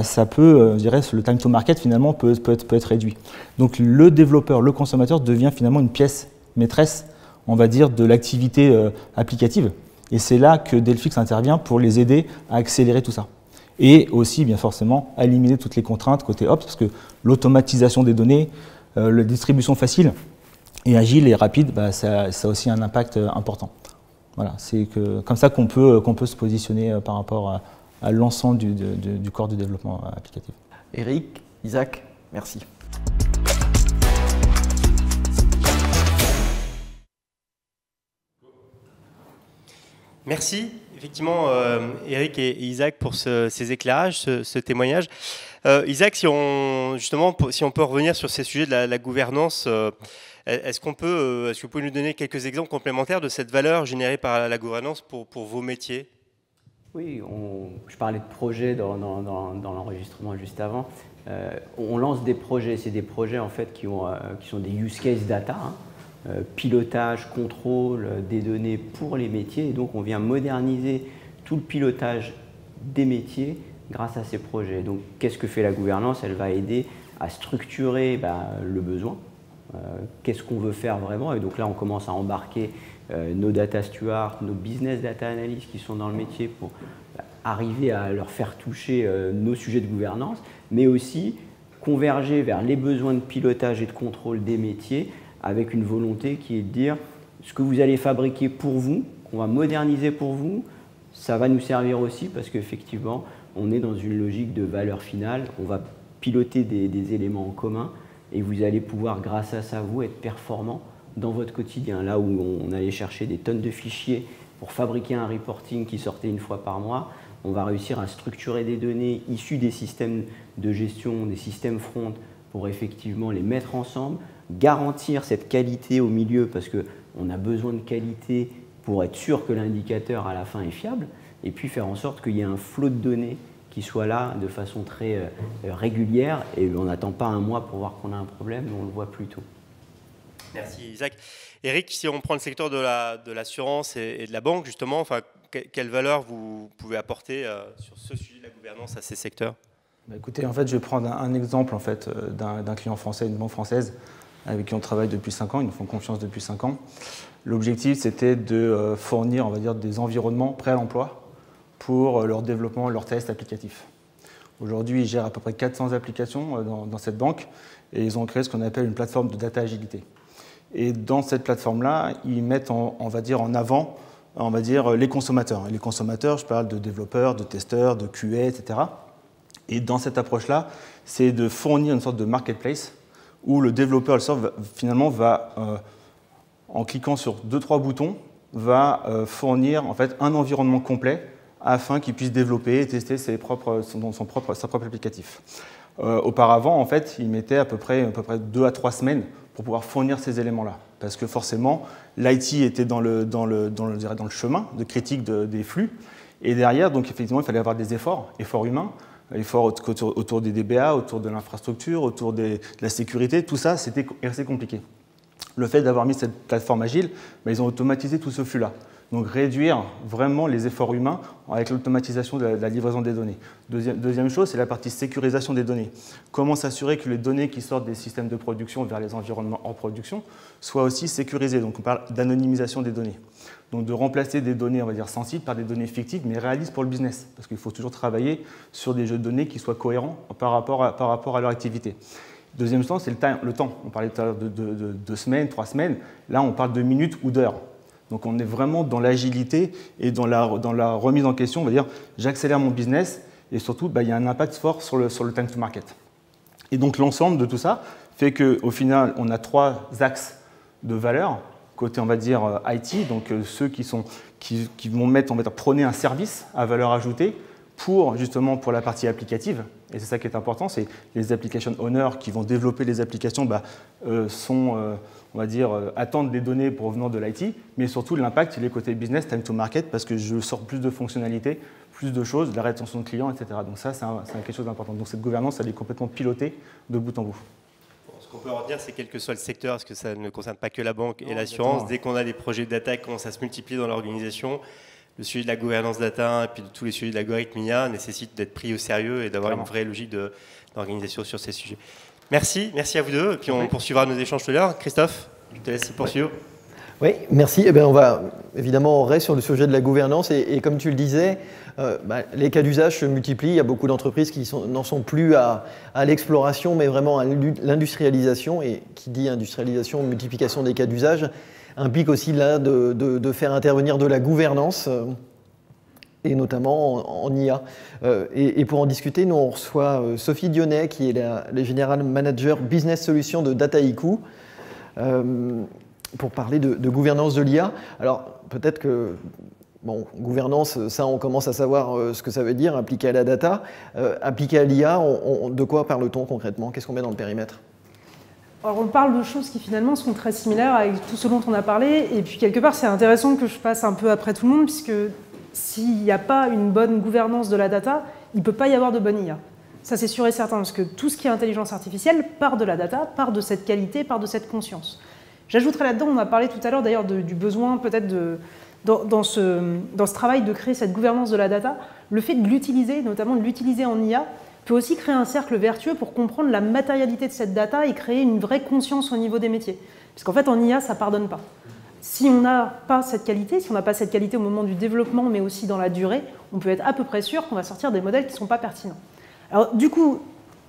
ça peut, je dirais, le time to market finalement peut être réduit. Donc le développeur, le consommateur devient finalement une pièce maîtresse, on va dire, de l'activité applicative. Et c'est là que Delphix intervient pour les aider à accélérer tout ça. Et aussi, bien forcément, à éliminer toutes les contraintes côté Ops, parce que l'automatisation des données, la distribution facile et agile et rapide, ça a aussi un impact important. Voilà, c'est comme ça qu'on peut se positionner par rapport à l'ensemble du corps du développement applicatif. Eric, Isaac, merci. Merci, effectivement, Eric et Isaac, pour ces éclairages, ce témoignage. Isaac, si on peut revenir sur ces sujets de la gouvernance, est-ce que vous pouvez nous donner quelques exemples complémentaires de cette valeur générée par la gouvernance pour vos métiers? Oui, je parlais de projets dans l'enregistrement juste avant. On lance des projets, c'est des projets en fait qui sont des use case data, pilotage, contrôle des données pour les métiers. Et donc, on vient moderniser tout le pilotage des métiers grâce à ces projets. Donc, qu'est-ce que fait la gouvernance? Elle va aider à structurer le besoin. Qu'est-ce qu'on veut faire vraiment? Et donc là, on commence à embarquer nos data stewards, nos business data analysts qui sont dans le métier pour arriver à leur faire toucher nos sujets de gouvernance, mais aussi converger vers les besoins de pilotage et de contrôle des métiers avec une volonté qui est de dire ce que vous allez fabriquer pour vous, qu'on va moderniser pour vous, ça va nous servir aussi parce qu'effectivement, on est dans une logique de valeur finale, on va piloter des éléments en commun et vous allez pouvoir, grâce à ça, vous, être performant dans votre quotidien. Là où on allait chercher des tonnes de fichiers pour fabriquer un reporting qui sortait une fois par mois, on va réussir à structurer des données issues des systèmes de gestion, des systèmes front, pour effectivement les mettre ensemble, garantir cette qualité au milieu parce qu'on a besoin de qualité pour être sûr que l'indicateur à la fin est fiable et puis faire en sorte qu'il y ait un flot de données qui soit là de façon très régulière et on n'attend pas un mois pour voir qu'on a un problème, mais on le voit plus tôt. Merci Isaac. Eric, si on prend le secteur de l'assurance et de la banque justement, quelle valeur vous pouvez apporter sur ce sujet de la gouvernance à ces secteurs? Écoutez, en fait, je vais prendre un exemple en fait, d'un client français, une banque française, avec qui on travaille depuis 5 ans, ils nous font confiance depuis 5 ans. L'objectif, c'était de fournir, on va dire, des environnements prêts à l'emploi pour leur développement, leurs tests applicatifs. Aujourd'hui, ils gèrent à peu près 400 applications dans cette banque et ils ont créé ce qu'on appelle une plateforme de data agilité. Et dans cette plateforme-là, ils mettent on va dire en avant les consommateurs. Et les consommateurs, je parle de développeurs, de testeurs, de QA, etc. Et dans cette approche-là, c'est de fournir une sorte de marketplace où le développeur, finalement, va, en cliquant sur 2-3 boutons, va fournir en fait, un environnement complet afin qu'il puisse développer et tester sa propre applicatif. Auparavant, en fait, il mettait à peu près 2 à 3 semaines pour pouvoir fournir ces éléments-là. Parce que forcément, l'IT était dans le chemin de critique des flux. Et derrière, donc, effectivement, il fallait avoir des efforts humains, efforts autour des DBA, autour de l'infrastructure, autour de la sécurité. Tout ça, c'était assez compliqué. Le fait d'avoir mis cette plateforme agile, ils ont automatisé tout ce flux-là. Donc réduire vraiment les efforts humains avec l'automatisation de la livraison des données. Deuxième chose, c'est la partie sécurisation des données. Comment s'assurer que les données qui sortent des systèmes de production vers les environnements hors production soient aussi sécurisées. Donc on parle d'anonymisation des données. Donc de remplacer des données, on va dire, sensibles par des données fictives, mais réalistes pour le business. Parce qu'il faut toujours travailler sur des jeux de données qui soient cohérents par rapport à leur activité. Deuxième chose, c'est le temps. On parlait tout à l'heure de 2 semaines, 3 semaines. Là, on parle de minutes ou d'heures. Donc on est vraiment dans l'agilité et dans la remise en question. On va dire, j'accélère mon business et surtout, il y a un impact fort sur le time to market. Et donc l'ensemble de tout ça fait qu'au final, on a 3 axes de valeur. Côté, on va dire, IT, donc ceux qui vont prôner un service à valeur ajoutée pour la partie applicative. Et c'est ça qui est important, c'est les application owners qui vont développer les applications attendent des données provenant de l'IT, mais surtout l'impact, il est côté business, time to market, parce que je sors plus de fonctionnalités, plus de choses, la rétention de clients, etc. Donc ça, c'est quelque chose d'important. Donc cette gouvernance, elle est complètement pilotée de bout en bout. Ce qu'on peut en dire, c'est quel que soit le secteur, parce que ça ne concerne pas que la banque et l'assurance, dès qu'on a des projets de data qui commencent à se multiplier dans l'organisation, le sujet de la gouvernance data et puis de tous les sujets de l'algorithme IA nécessite d'être pris au sérieux et d'avoir une vraie logique d'organisation sur ces sujets. Merci à vous deux. Et puis on poursuivra nos échanges tout à l'heure. Christophe, je te laisse poursuivre. Oui, merci. Eh bien, on va évidemment, on reste sur le sujet de la gouvernance et comme tu le disais, les cas d'usage se multiplient. Il y a beaucoup d'entreprises qui n'en sont plus à l'exploration, mais vraiment à l'industrialisation. Et qui dit industrialisation, multiplication des cas d'usage, implique aussi là de faire intervenir de la gouvernance, et notamment en IA. Et pour en discuter, nous on reçoit Sophie Dionnet, qui est la General Manager Business Solutions de Dataiku, pour parler de gouvernance de l'IA. Alors peut-être que, gouvernance, ça on commence à savoir ce que ça veut dire, appliqué à la data. Appliqué à l'IA, de quoi parle-t-on concrètement? Qu'est-ce qu'on met dans le périmètre? Alors on parle de choses qui finalement sont très similaires avec tout ce dont on a parlé, et puis quelque part c'est intéressant que je passe un peu après tout le monde, puisque s'il n'y a pas une bonne gouvernance de la data, il ne peut pas y avoir de bonne IA. Ça c'est sûr et certain, parce que tout ce qui est intelligence artificielle part de la data, part de cette qualité, part de cette conscience. J'ajouterai là-dedans, on a parlé tout à l'heure d'ailleurs du besoin peut-être dans ce travail de créer cette gouvernance de la data, le fait de l'utiliser, notamment de l'utiliser en IA, peut aussi créer un cercle vertueux pour comprendre la matérialité de cette data et créer une vraie conscience au niveau des métiers. Parce qu'en fait, en IA, ça ne pardonne pas. Si on n'a pas cette qualité, si on n'a pas cette qualité au moment du développement, mais aussi dans la durée, on peut être à peu près sûr qu'on va sortir des modèles qui ne sont pas pertinents. Alors du coup,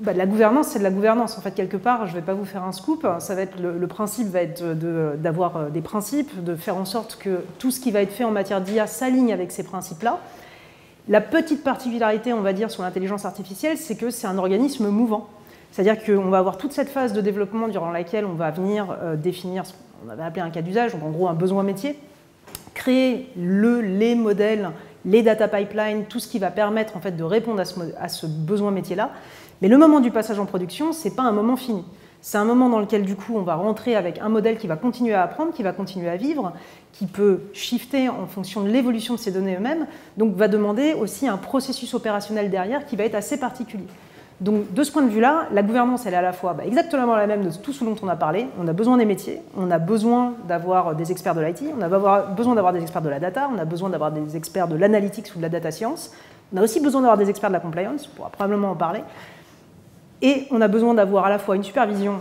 la gouvernance, c'est de la gouvernance. En fait, quelque part, je ne vais pas vous faire un scoop, ça va être, le principe va être d'avoir des principes, de faire en sorte que tout ce qui va être fait en matière d'IA s'aligne avec ces principes-là. La petite particularité, on va dire, sur l'intelligence artificielle, c'est que c'est un organisme mouvant. C'est-à-dire qu'on va avoir toute cette phase de développement durant laquelle on va venir définir ce qu'on avait appelé un cas d'usage, donc en gros un besoin métier, créer les modèles, les data pipelines, tout ce qui va permettre en fait, de répondre à ce besoin métier-là. Mais le moment du passage en production, ce n'est pas un moment fini. C'est un moment dans lequel, du coup, on va rentrer avec un modèle qui va continuer à apprendre, qui va continuer à vivre, qui peut shifter en fonction de l'évolution de ces données eux-mêmes, donc va demander aussi un processus opérationnel derrière qui va être assez particulier. Donc, de ce point de vue-là, la gouvernance, elle est à la fois exactement la même de tout ce dont on a parlé. On a besoin des métiers, on a besoin d'avoir des experts de l'IT, on a besoin d'avoir des experts de la data, on a besoin d'avoir des experts de l'analytics ou de la data science, on a aussi besoin d'avoir des experts de la compliance, on pourra probablement en parler. Et on a besoin d'avoir à la fois une supervision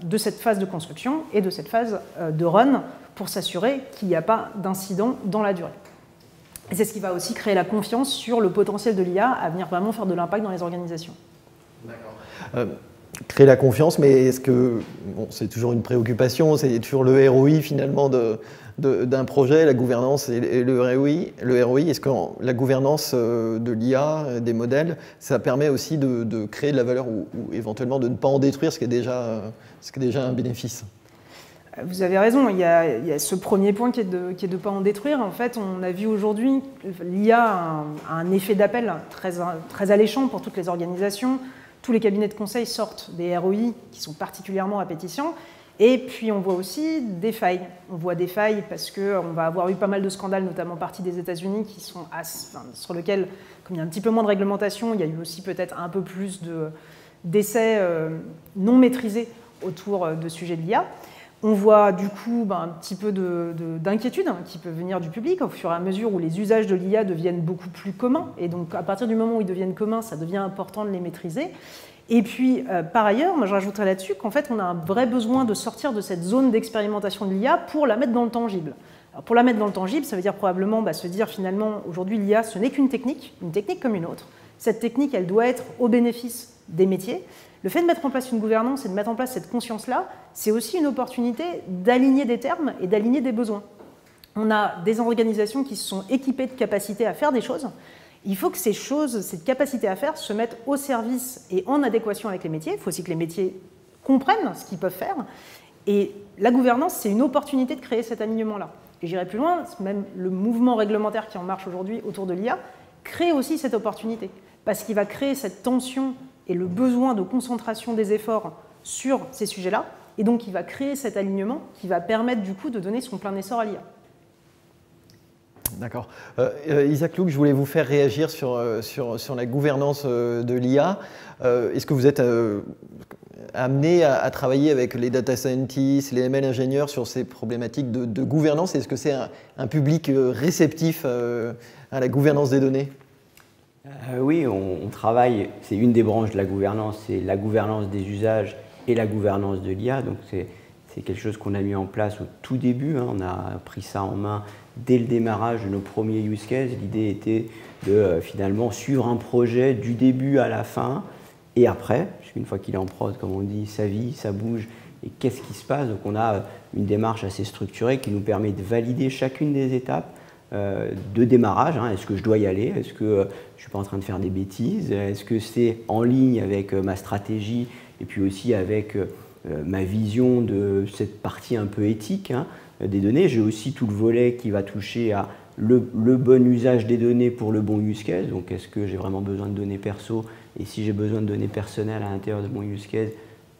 de cette phase de construction et de cette phase de run pour s'assurer qu'il n'y a pas d'incident dans la durée. Et c'est ce qui va aussi créer la confiance sur le potentiel de l'IA à venir vraiment faire de l'impact dans les organisations. D'accord. Créer la confiance, mais est-ce que, bon, c'est toujours une préoccupation, c'est toujours le ROI finalement d'un projet, la gouvernance et le ROI. Est-ce que la gouvernance de l'IA, des modèles, ça permet aussi de créer de la valeur ou éventuellement de ne pas en détruire, ce qui est déjà un bénéfice? Vous avez raison, il y a ce premier point qui est de ne pas en détruire. En fait, on a vu aujourd'hui, l'IA a un effet d'appel très alléchant pour toutes les organisations. Tous les cabinets de conseil sortent des ROI qui sont particulièrement appétissants. Et puis, on voit aussi des failles. On voit des failles parce qu'on va avoir eu pas mal de scandales, notamment partis des États-Unis, sur lesquels, comme il y a un petit peu moins de réglementation, il y a eu aussi peut-être un peu plus d'essais non maîtrisés autour de sujets de l'IA. On voit du coup un petit peu d'inquiétude qui peut venir du public au fur et à mesure où les usages de l'IA deviennent beaucoup plus communs. Et donc, à partir du moment où ils deviennent communs, ça devient important de les maîtriser. Et puis, par ailleurs, moi je rajouterais là-dessus qu'en fait, on a un vrai besoin de sortir de cette zone d'expérimentation de l'IA pour la mettre dans le tangible. Alors, pour la mettre dans le tangible, ça veut dire probablement se dire finalement, aujourd'hui, l'IA, ce n'est qu'une technique comme une autre. Cette technique, elle doit être au bénéfice des métiers. Le fait de mettre en place une gouvernance et de mettre en place cette conscience-là, c'est aussi une opportunité d'aligner des termes et d'aligner des besoins. On a des organisations qui se sont équipées de capacités à faire des choses. Il faut que ces choses, cette capacité à faire, se mettent au service et en adéquation avec les métiers. Il faut aussi que les métiers comprennent ce qu'ils peuvent faire. Et la gouvernance, c'est une opportunité de créer cet alignement-là. Et j'irai plus loin, même le mouvement réglementaire qui en marche aujourd'hui autour de l'IA crée aussi cette opportunité. Parce qu'il va créer cette tension et le besoin de concentration des efforts sur ces sujets-là. Et donc, il va créer cet alignement qui va permettre du coup de donner son plein essor à l'IA. D'accord. Isaac Luc, je voulais vous faire réagir sur la gouvernance de l'IA. Est-ce que vous êtes amené à travailler avec les data scientists, les ML ingénieurs sur ces problématiques de gouvernance? Est-ce que c'est un public réceptif à la gouvernance des données? Oui, on travaille, c'est une des branches de la gouvernance, c'est la gouvernance des usages et la gouvernance de l'IA. Donc c'est quelque chose qu'on a mis en place au tout début. On a pris ça en main dès le démarrage de nos premiers use cases. L'idée était de finalement suivre un projet du début à la fin et après, puisqu'une fois qu'il est en prod, comme on dit, ça vit, ça bouge et qu'est-ce qui se passe. Donc on a une démarche assez structurée qui nous permet de valider chacune des étapes de démarrage. Est-ce que je dois y aller? Est-ce que je ne suis pas en train de faire des bêtises? Est-ce que c'est en ligne avec ma stratégie et puis aussi avec ma vision de cette partie un peu éthique des données? J'ai aussi tout le volet qui va toucher à le bon usage des données pour le bon use case. Donc est-ce que j'ai vraiment besoin de données perso? Et si j'ai besoin de données personnelles à l'intérieur de mon use case,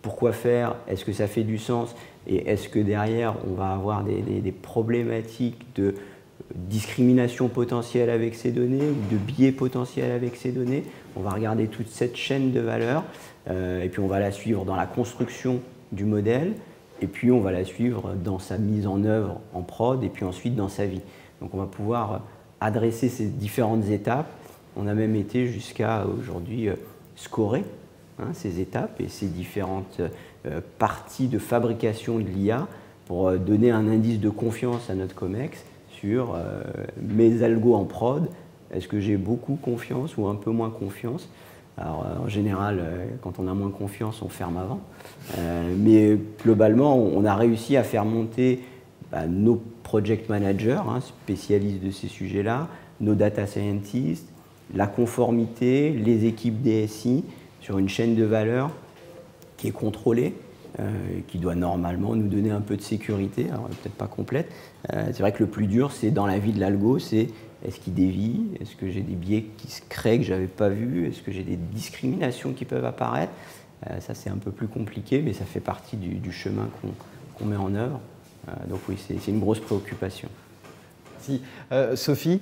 pourquoi faire? Est-ce que ça fait du sens? Et est-ce que derrière, on va avoir des problématiques de discrimination potentielle avec ces données ou de biais potentiels avec ces données? On va regarder toute cette chaîne de valeur et puis on va la suivre dans la construction du modèle et puis on va la suivre dans sa mise en œuvre en prod et puis ensuite dans sa vie. Donc on va pouvoir adresser ces différentes étapes. On a même été jusqu'à aujourd'hui scorer ces étapes et ces différentes parties de fabrication de l'IA pour donner un indice de confiance à notre COMEX sur mes algos en prod. Est-ce que j'ai beaucoup confiance ou un peu moins confiance? Alors, en général, quand on a moins confiance, on ferme avant. Mais globalement, on a réussi à faire monter nos project managers, spécialistes de ces sujets-là, nos data scientists, la conformité, les équipes DSI sur une chaîne de valeur qui est contrôlée, qui doit normalement nous donner un peu de sécurité, alors peut-être pas complète. C'est vrai que le plus dur, c'est dans la vie de l'algo, c'est est-ce qu'il dévie? Est-ce que j'ai des biais qui se créent que je n'avais pas vus? Est-ce que j'ai des discriminations qui peuvent apparaître? Ça, c'est un peu plus compliqué, mais ça fait partie du chemin qu'on met en œuvre. Donc oui, c'est une grosse préoccupation. Merci. Sophie,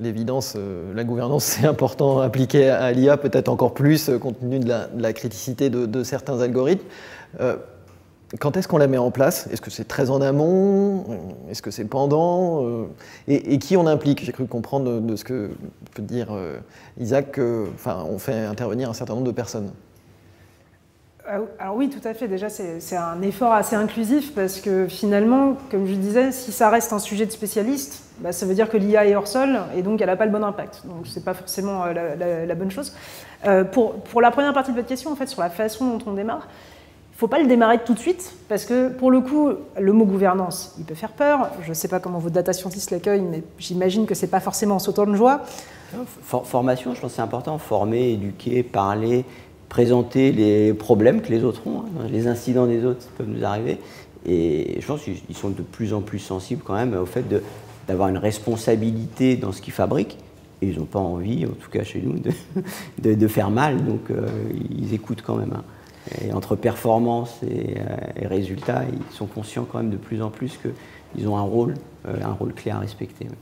l'évidence, la gouvernance, c'est important appliqué à l'IA, peut-être encore plus compte tenu de la criticité de certains algorithmes. Quand est-ce qu'on la met en place? Est-ce que c'est très en amont? Est-ce que c'est pendant? Et qui on implique? J'ai cru comprendre de ce que peut dire Isaac qu'on fait intervenir un certain nombre de personnes. Alors oui, tout à fait. Déjà, c'est un effort assez inclusif parce que finalement, comme je disais, si ça reste un sujet de spécialiste, bah, ça veut dire que l'IA est hors sol et donc elle n'a pas le bon impact. Donc c'est pas forcément la bonne chose. Pour la première partie de votre question, en fait, sur la façon dont on démarre, il ne faut pas le démarrer tout de suite, parce que pour le coup, le mot gouvernance, il peut faire peur. Je ne sais pas comment vos data scientists l'accueillent, mais j'imagine que ce n'est pas forcément en sautant de joie. Formation, je pense que c'est important. Former, éduquer, parler, présenter les problèmes que les autres ont, hein. Les incidents des autres peuvent nous arriver. Et je pense qu'ils sont de plus en plus sensibles quand même au fait d'avoir une responsabilité dans ce qu'ils fabriquent. Et ils n'ont pas envie, en tout cas chez nous, de faire mal. Donc ils écoutent quand même, hein. Et entre performance et résultats, ils sont conscients quand même de plus en plus qu'ils ont un rôle clé à respecter. Ouais.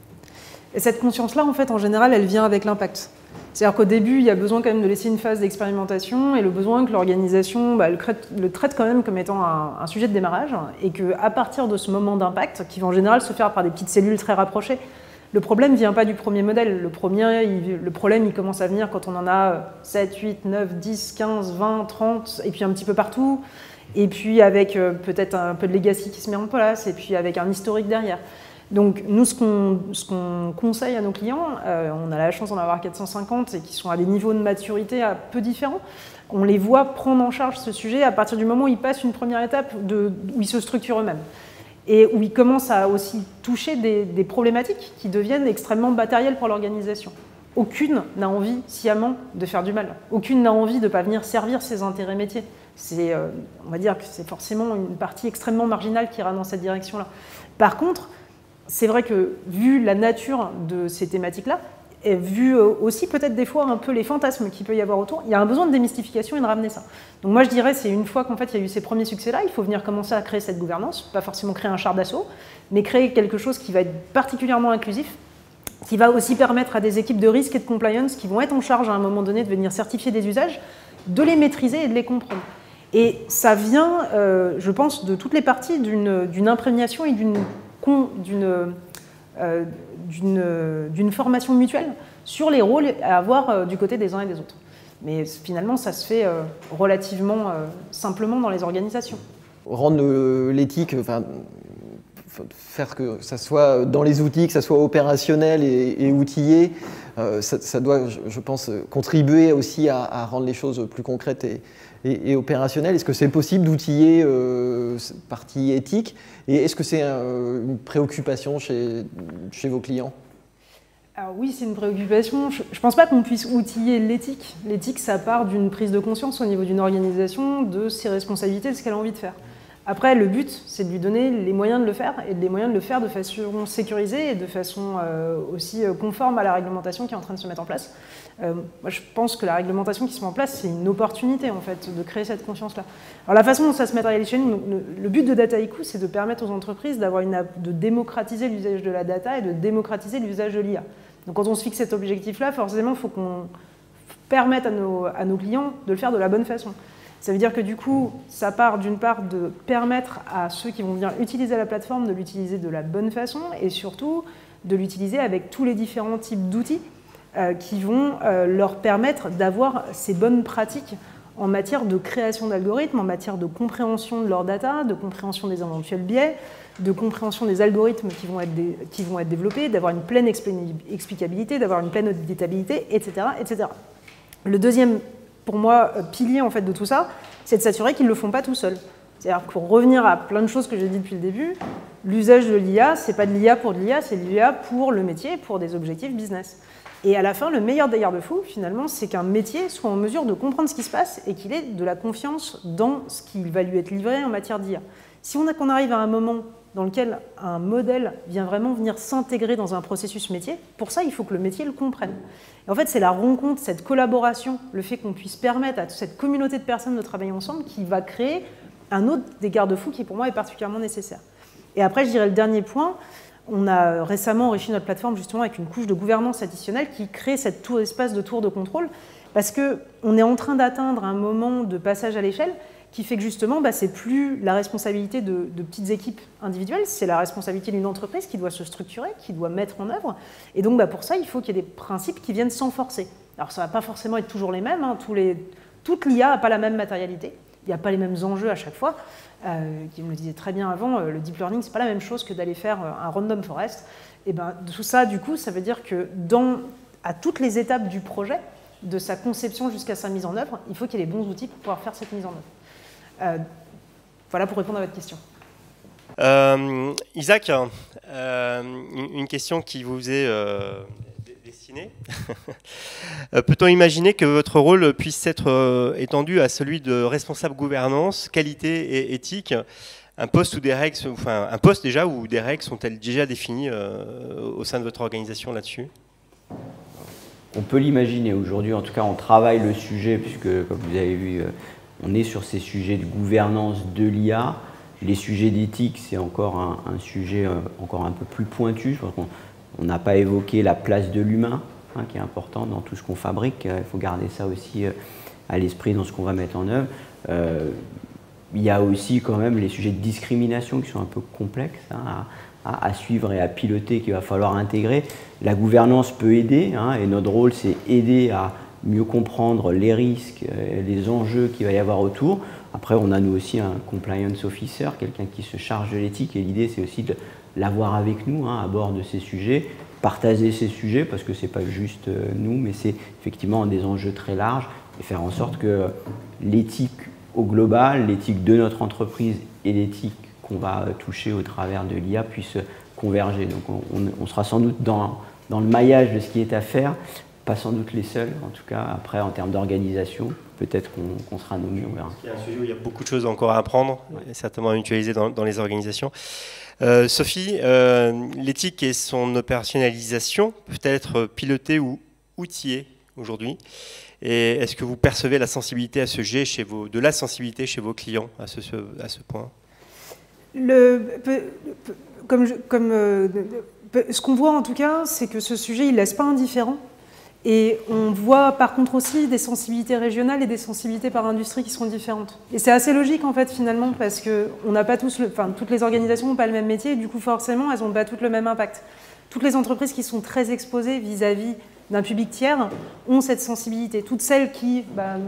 Et cette conscience-là, en fait, en général, elle vient avec l'impact. C'est-à-dire qu'au début, il y a besoin quand même de laisser une phase d'expérimentation et le besoin que l'organisation le traite quand même comme étant un sujet de démarrage et qu'à partir de ce moment d'impact, qui va en général se faire par des petites cellules très rapprochées, le problème ne vient pas du premier modèle. Le problème, il commence à venir quand on en a 7, 8, 9, 10, 15, 20, 30, et puis un petit peu partout, et puis avec peut-être un peu de legacy qui se met en place, et puis avec un historique derrière. Donc nous, ce qu'on conseille à nos clients, on a la chance d'en avoir 450 et qui sont à des niveaux de maturité un peu différents, on les voit prendre en charge ce sujet à partir du moment où ils passent une première étape où ils se structurent eux-mêmes. Et où ils commencent à aussi toucher des problématiques qui deviennent extrêmement matérielles pour l'organisation. Aucune n'a envie sciemment de faire du mal. Aucune n'a envie de ne pas venir servir ses intérêts métiers. On va dire que c'est forcément une partie extrêmement marginale qui ira dans cette direction-là. Par contre, c'est vrai que vu la nature de ces thématiques-là, et vu aussi peut-être des fois un peu les fantasmes qu'il peut y avoir autour, il y a un besoin de démystification et de ramener ça. Donc moi je dirais, c'est une fois qu'en fait il y a eu ces premiers succès-là, il faut venir commencer à créer cette gouvernance, pas forcément créer un char d'assaut, mais créer quelque chose qui va être particulièrement inclusif, qui va aussi permettre à des équipes de risque et de compliance qui vont être en charge à un moment donné de venir certifier des usages, de les maîtriser et de les comprendre. Et ça vient, je pense, de toutes les parties d'une imprégnation et d'une formation mutuelle sur les rôles à avoir du côté des uns et des autres. Mais finalement, ça se fait relativement simplement dans les organisations. Rendre l'éthique, faire que ça soit dans les outils, que ça soit opérationnel et outillé, ça doit, je pense, contribuer aussi à rendre les choses plus concrètes et opérationnelles. Est-ce que c'est possible d'outiller cette partie éthique? Et est-ce que c'est une préoccupation chez vos clients? Alors oui, c'est une préoccupation. Je ne pense pas qu'on puisse outiller l'éthique. L'éthique, ça part d'une prise de conscience au niveau d'une organisation, de ses responsabilités, de ce qu'elle a envie de faire. Après, le but, c'est de lui donner les moyens de le faire, et les moyens de le faire de façon sécurisée et de façon aussi conforme à la réglementation qui est en train de se mettre en place. Moi, je pense que la réglementation qui se met en place, c'est une opportunité, en fait, de créer cette conscience-là. Alors, la façon dont ça se matérialise chez nous, le but de Dataiku, c'est de permettre aux entreprises de démocratiser l'usage de la data et de démocratiser l'usage de l'IA. Donc, quand on se fixe cet objectif-là, forcément, il faut qu'on permette à nos clients de le faire de la bonne façon. Ça veut dire que du coup, ça part d'une part de permettre à ceux qui vont venir utiliser la plateforme de l'utiliser de la bonne façon et surtout de l'utiliser avec tous les différents types d'outils qui vont leur permettre d'avoir ces bonnes pratiques en matière de création d'algorithmes, en matière de compréhension de leur data, de compréhension des éventuels biais, de compréhension des algorithmes qui vont être développés, d'avoir une pleine explicabilité, d'avoir une pleine auditabilité, etc., etc. Le deuxième, pour moi, pilier en fait de tout ça, c'est de s'assurer qu'ils ne le font pas tout seuls. C'est-à-dire pour revenir à plein de choses que j'ai dit depuis le début, l'usage de l'IA, c'est pas de l'IA pour de l'IA, c'est de l'IA pour le métier, pour des objectifs business. Et à la fin, le meilleur des garde-fous, finalement, c'est qu'un métier soit en mesure de comprendre ce qui se passe et qu'il ait de la confiance dans ce qui va lui être livré en matière d'IA. Si qu'on arrive à un moment dans lequel un modèle vient vraiment venir s'intégrer dans un processus métier, pour ça, il faut que le métier le comprenne. Et en fait, c'est la rencontre, cette collaboration, le fait qu'on puisse permettre à toute cette communauté de personnes de travailler ensemble qui va créer un autre des garde-fous qui, pour moi, est particulièrement nécessaire. Et après, je dirais le dernier point, on a récemment enrichi notre plateforme justement avec une couche de gouvernance additionnelle qui crée cet espace de tour de contrôle parce qu'on est en train d'atteindre un moment de passage à l'échelle qui fait que justement, c'est plus la responsabilité de petites équipes individuelles, c'est la responsabilité d'une entreprise qui doit se structurer, qui doit mettre en œuvre. Et donc pour ça, il faut qu'il y ait des principes qui viennent s'enforcer. Alors ça ne va pas forcément être toujours les mêmes, toute l'IA n'a pas la même matérialité. il n'y a pas les mêmes enjeux à chaque fois. Qui me le disait très bien avant, le deep learning, c'est pas la même chose que d'aller faire un random forest. Et ben, tout ça, du coup, ça veut dire que à toutes les étapes du projet, de sa conception jusqu'à sa mise en œuvre, il faut qu'il y ait les bons outils pour pouvoir faire cette mise en œuvre. Voilà pour répondre à votre question. Isaac, une question qui vous est destinée. Peut-on imaginer que votre rôle puisse être étendu à celui de responsable gouvernance, qualité et éthique, un poste où des règles, enfin un poste déjà où des règles sont-elles déjà définies au sein de votre organisation là-dessus? On peut l'imaginer aujourd'hui, en tout cas on travaille le sujet puisque comme vous avez vu, on est sur ces sujets de gouvernance de l'IA. Les sujets d'éthique, c'est encore un sujet encore un peu plus pointu. Je pense qu'on n'a pas évoqué la place de l'humain, hein, qui est important dans tout ce qu'on fabrique. Il faut garder ça aussi à l'esprit dans ce qu'on va mettre en œuvre. Il y a aussi quand même les sujets de discrimination qui sont un peu complexes hein, à suivre et à piloter, qu'il va falloir intégrer. La gouvernance peut aider, hein, et notre rôle, c'est aider à mieux comprendre les risques, les enjeux qu'il va y avoir autour. Après, on a nous aussi un compliance officer, quelqu'un qui se charge de l'éthique, et l'idée c'est aussi de l'avoir avec nous hein, à bord de ces sujets, partager ces sujets, parce que ce n'est pas juste nous, mais c'est effectivement des enjeux très larges, et faire en sorte que l'éthique au global, l'éthique de notre entreprise et l'éthique qu'on va toucher au travers de l'IA puissent converger. Donc on sera sans doute dans le maillage de ce qui est à faire, pas sans doute les seuls, en tout cas après en termes d'organisation, peut-être qu'on sera nommé, on verra. Il y a un sujet où il y a beaucoup de choses encore à apprendre, et certainement à mutualiser dans les organisations. Sophie, l'éthique et son opérationnalisation peut être pilotée ou outillée aujourd'hui. Et est-ce que vous percevez la sensibilité à ce sujet de la sensibilité chez vos clients à ce point? Ce qu'on voit en tout cas, c'est que ce sujet, il ne laisse pas indifférent. Et on voit par contre aussi des sensibilités régionales et des sensibilités par industrie qui sont différentes. Et c'est assez logique en fait finalement parce que on n'a pas toutes les organisations n'ont pas le même métier et du coup forcément elles n'ont pas toutes le même impact. Toutes les entreprises qui sont très exposées vis-à-vis d'un public tiers ont cette sensibilité. Toutes celles qui,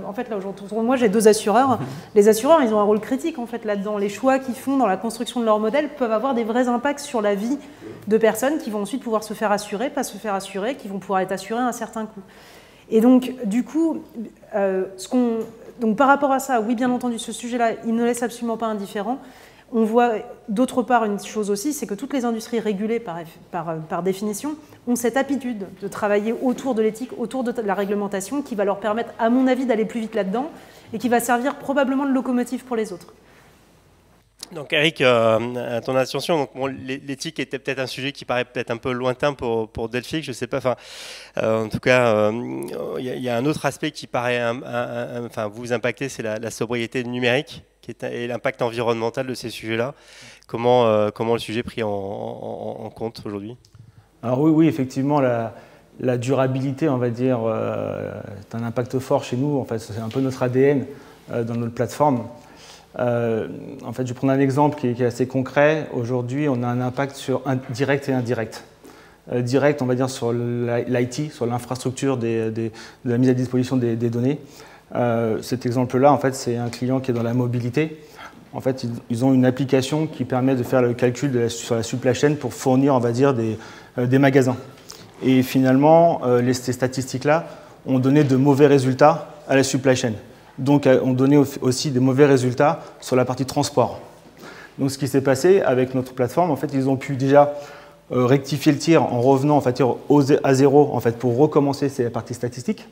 en fait là aujourd'hui, moi j'ai 2 assureurs. Les assureurs ils ont un rôle critique en fait là-dedans. Les choix qu'ils font dans la construction de leur modèle peuvent avoir des vrais impacts sur la vie de personnes qui vont ensuite pouvoir se faire assurer, pas se faire assurer, qui vont pouvoir être assurées à un certain coût. Et donc du coup, donc par rapport à ça, oui bien entendu ce sujet-là, il ne laisse absolument pas indifférent. On voit d'autre part une chose aussi, c'est que toutes les industries régulées par définition ont cette aptitude de travailler autour de l'éthique, autour de la réglementation, qui va leur permettre, à mon avis, d'aller plus vite là-dedans et qui va servir probablement de locomotive pour les autres. Donc Eric, à ton attention, donc, bon, l'éthique était peut-être un sujet qui paraît peut-être un peu lointain pour Delphix, je ne sais pas. En tout cas, il y a un autre aspect qui paraît vous impacter, c'est la sobriété numérique et l'impact environnemental de ces sujets-là. Comment le sujet est pris en compte aujourd'hui? Alors oui, effectivement, la durabilité, on va dire, est un impact fort chez nous. En fait, c'est un peu notre ADN dans notre plateforme. En fait, je vais prendre un exemple qui est assez concret. Aujourd'hui, on a un impact sur direct et indirect. Direct, on va dire, sur l'IT, sur l'infrastructure de la mise à disposition des données. Cet exemple-là, en fait, c'est un client qui est dans la mobilité. En fait, ils ont une application qui permet de faire le calcul sur la supply chain pour fournir, on va dire, des magasins. Et finalement, ces statistiques-là ont donné de mauvais résultats à la supply chain. Donc, ont donné aussi des mauvais résultats sur la partie transport. Donc, ce qui s'est passé avec notre plateforme, en fait, ils ont pu déjà rectifier le tir en revenant en fait, à zéro en fait, pour recommencer ces parties statistiques.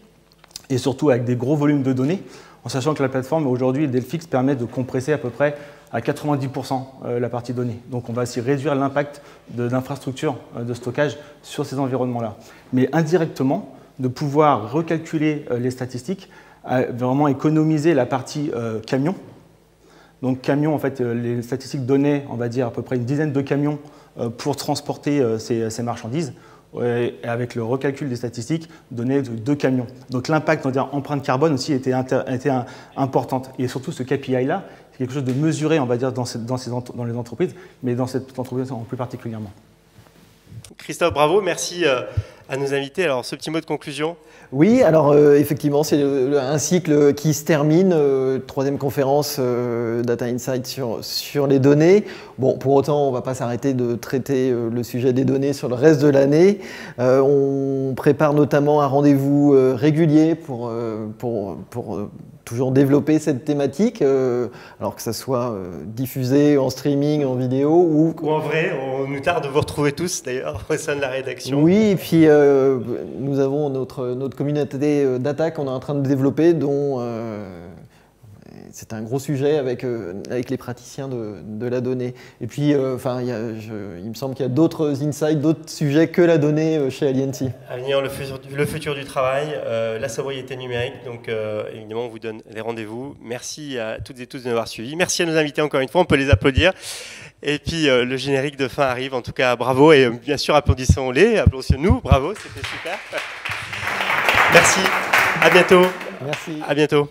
Et surtout avec des gros volumes de données, en sachant que la plateforme aujourd'hui, Delphix, permet de compresser à peu près à 90% la partie donnée. Donc on va aussi réduire l'impact d'infrastructures de stockage sur ces environnements-là. Mais indirectement, de pouvoir recalculer les statistiques, vraiment économiser la partie camion. Donc camion, en fait, les statistiques donnaient, on va dire, à peu près une dizaine de camions pour transporter ces marchandises. Et avec le recalcul des statistiques, donner 2 camions. Donc l'impact, on va dire, empreinte carbone aussi était importante. Et surtout ce KPI-là, c'est quelque chose de mesuré, on va dire, dans les entreprises, mais dans cette entreprise en plus particulièrement. Christophe, bravo, merci à nos invités. Alors, ce petit mot de conclusion. Oui, alors effectivement, c'est un cycle qui se termine, troisième conférence Data Insight sur les données. Bon, pour autant, on ne va pas s'arrêter de traiter le sujet des données sur le reste de l'année. On prépare notamment un rendez-vous régulier pour toujours développer cette thématique, alors que ça soit diffusé en streaming, en vidéo ou en vrai. On nous tarde de vous retrouver tous d'ailleurs au sein de la rédaction. Oui, et puis nous avons notre communauté data qu'on est en train de développer, dont c'est un gros sujet avec les praticiens de la donnée. Et puis, il me semble qu'il y a d'autres insights, d'autres sujets que la donnée chez Alianty. À venir, le futur du travail, la sobriété numérique. Donc, évidemment, on vous donne les rendez-vous. Merci à toutes et tous de nous avoir suivis. Merci à nos invités encore une fois, on peut les applaudir. Et puis, le générique de fin arrive. En tout cas, bravo. Et bien sûr, applaudissons-les, applaudissons-nous. Bravo, c'était super. Merci. À bientôt. Merci. À bientôt.